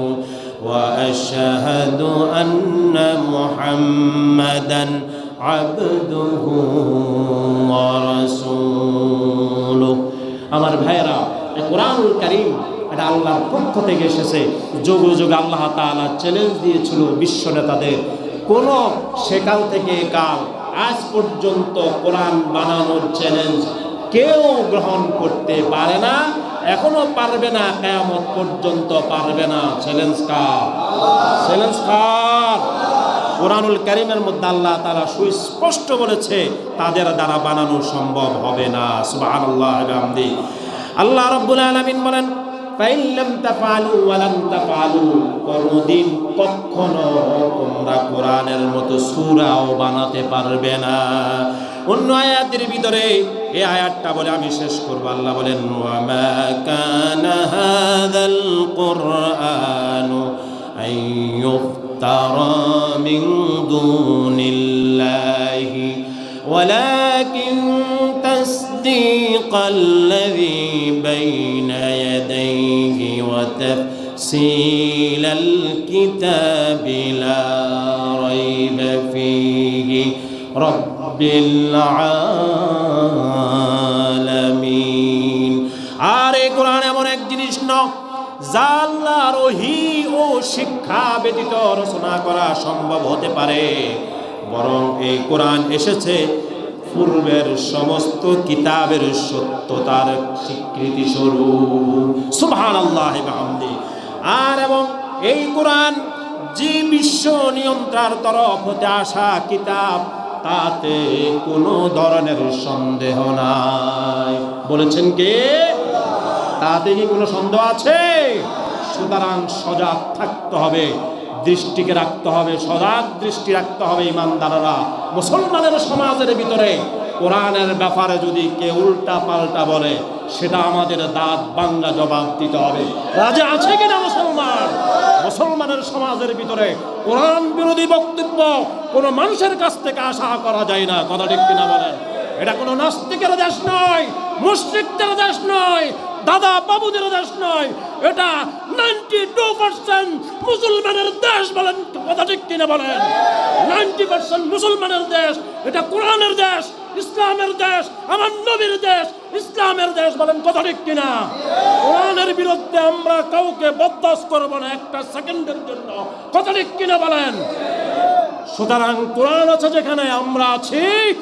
Speaker 1: ওয়া আশহাদু আন্না মুহাম্মাদান আবদুহু ওয়া রাসূলুহু। আমার ভাইরা, কোরআনুল কারীম এটা আল্লাহর পক্ষ থেকে এসেছে। যুগ যুগ আল্লাহ তাআলা চ্যালেঞ্জ দিয়েছিল বিশ্ব নেতাদের, কোন সেকাল থেকে কাল আজ পর্যন্ত কোরআন বানানোর চ্যালেঞ্জ কেউ গ্রহণ করতে পারে না, এখনো পারবে না, কিয়ামত পর্যন্ত পারবে না। চ্যালেঞ্জ কার? চ্যালেঞ্জ কার? কোরআনুল কারীমের মধ্যে আল্লাহ তাআলা সুস্পষ্ট বলেছে তাদের দ্বারা বানানো সম্ভব হবে না। সুবহানাল্লাহি ওয়া বিহামদিহি। আল্লাহ রাব্বুল আলামিন বলেন, ফাইল্লাম তাফআলু ওয়া লান তাফআলু, কোনদিন কখনো তোমরা কোরআনের মতো সূরাও বানাতে পারবে না। অন্য আয়াতের ভিতরে এই আয়াতটা বলে আমি শেষ করব। আল্লাহ বলেন, ওয়া মা কানা হাযাল কুরআনু আন ইফতারা মিন দুনিল্লাহি ওয়ালাকিন تصديق الذي بين يديه وتفصيل الكتاب لا ريب فيه رب العالمين। আর এই কোরআন এমন এক জিনিস নয় যা আল্লাহর ওহী ও শিক্ষা ব্যতীত রচনা করা সম্ভব হতে পারে, বরং এই কোরআন এসেছে পূর্বের সমস্ত কিতাবের সত্যতার স্বীকৃতি স্বরূপ। সুবহানাল্লাহি ওয়া বিহামদিহি। আর এবং এই কোরআন যে বিশ্ব নিয়ন্ত্রণের তরফ হতে আসা কিতাব, তাতে কোনো ধরনের সন্দেহ নাই। বলেছেন কে? তাতে কি কোনো সন্দেহ আছে? সুতরাং সজাগ থাকতে হবে, দৃষ্টিকে রাখতে হবে, সজাগ দৃষ্টি রাখতে হবে। ইমানদাররা, মুসলমানের সমাজের ভিতরে কোরআনের ব্যাপারে যদি কেউ উল্টা পাল্টা বলে, সেটা আমাদের দাঁত ভাঙা জবাব দিতে হবে। রাজা আছে কিনা মুসলমান? মুসলমানের সমাজের ভিতরে কোরআন বিরোধী বক্তব্য কোনো মানুষের কাছ থেকে আশা করা যায় না। কথা ঠিক কিনা বলেন? এটা কোনো নাস্তিকের দেশ নয়, মুশরিকদের দেশ নয়, দাদা বাবুদের দেশ নয়, এটা 92% মুসলমানের দেশ। বলেন কথা ঠিক কিনা বলেন? 90% মুসলমানের দেশ। এটা কোরআনের দেশ, ইসলামের দেশ, আমার নবীর দেশ, ইসলামের দেশ। বলেন কথা ঠিক কিনা? কোরআনের বিরুদ্ধে আমরা কাউকে বরদাস্ত করব না একটা সেকেন্ডের জন্য। কথা ঠিক কিনা বলেন? সুতরাং কোরআন আছে যেখানে আমরা আছি,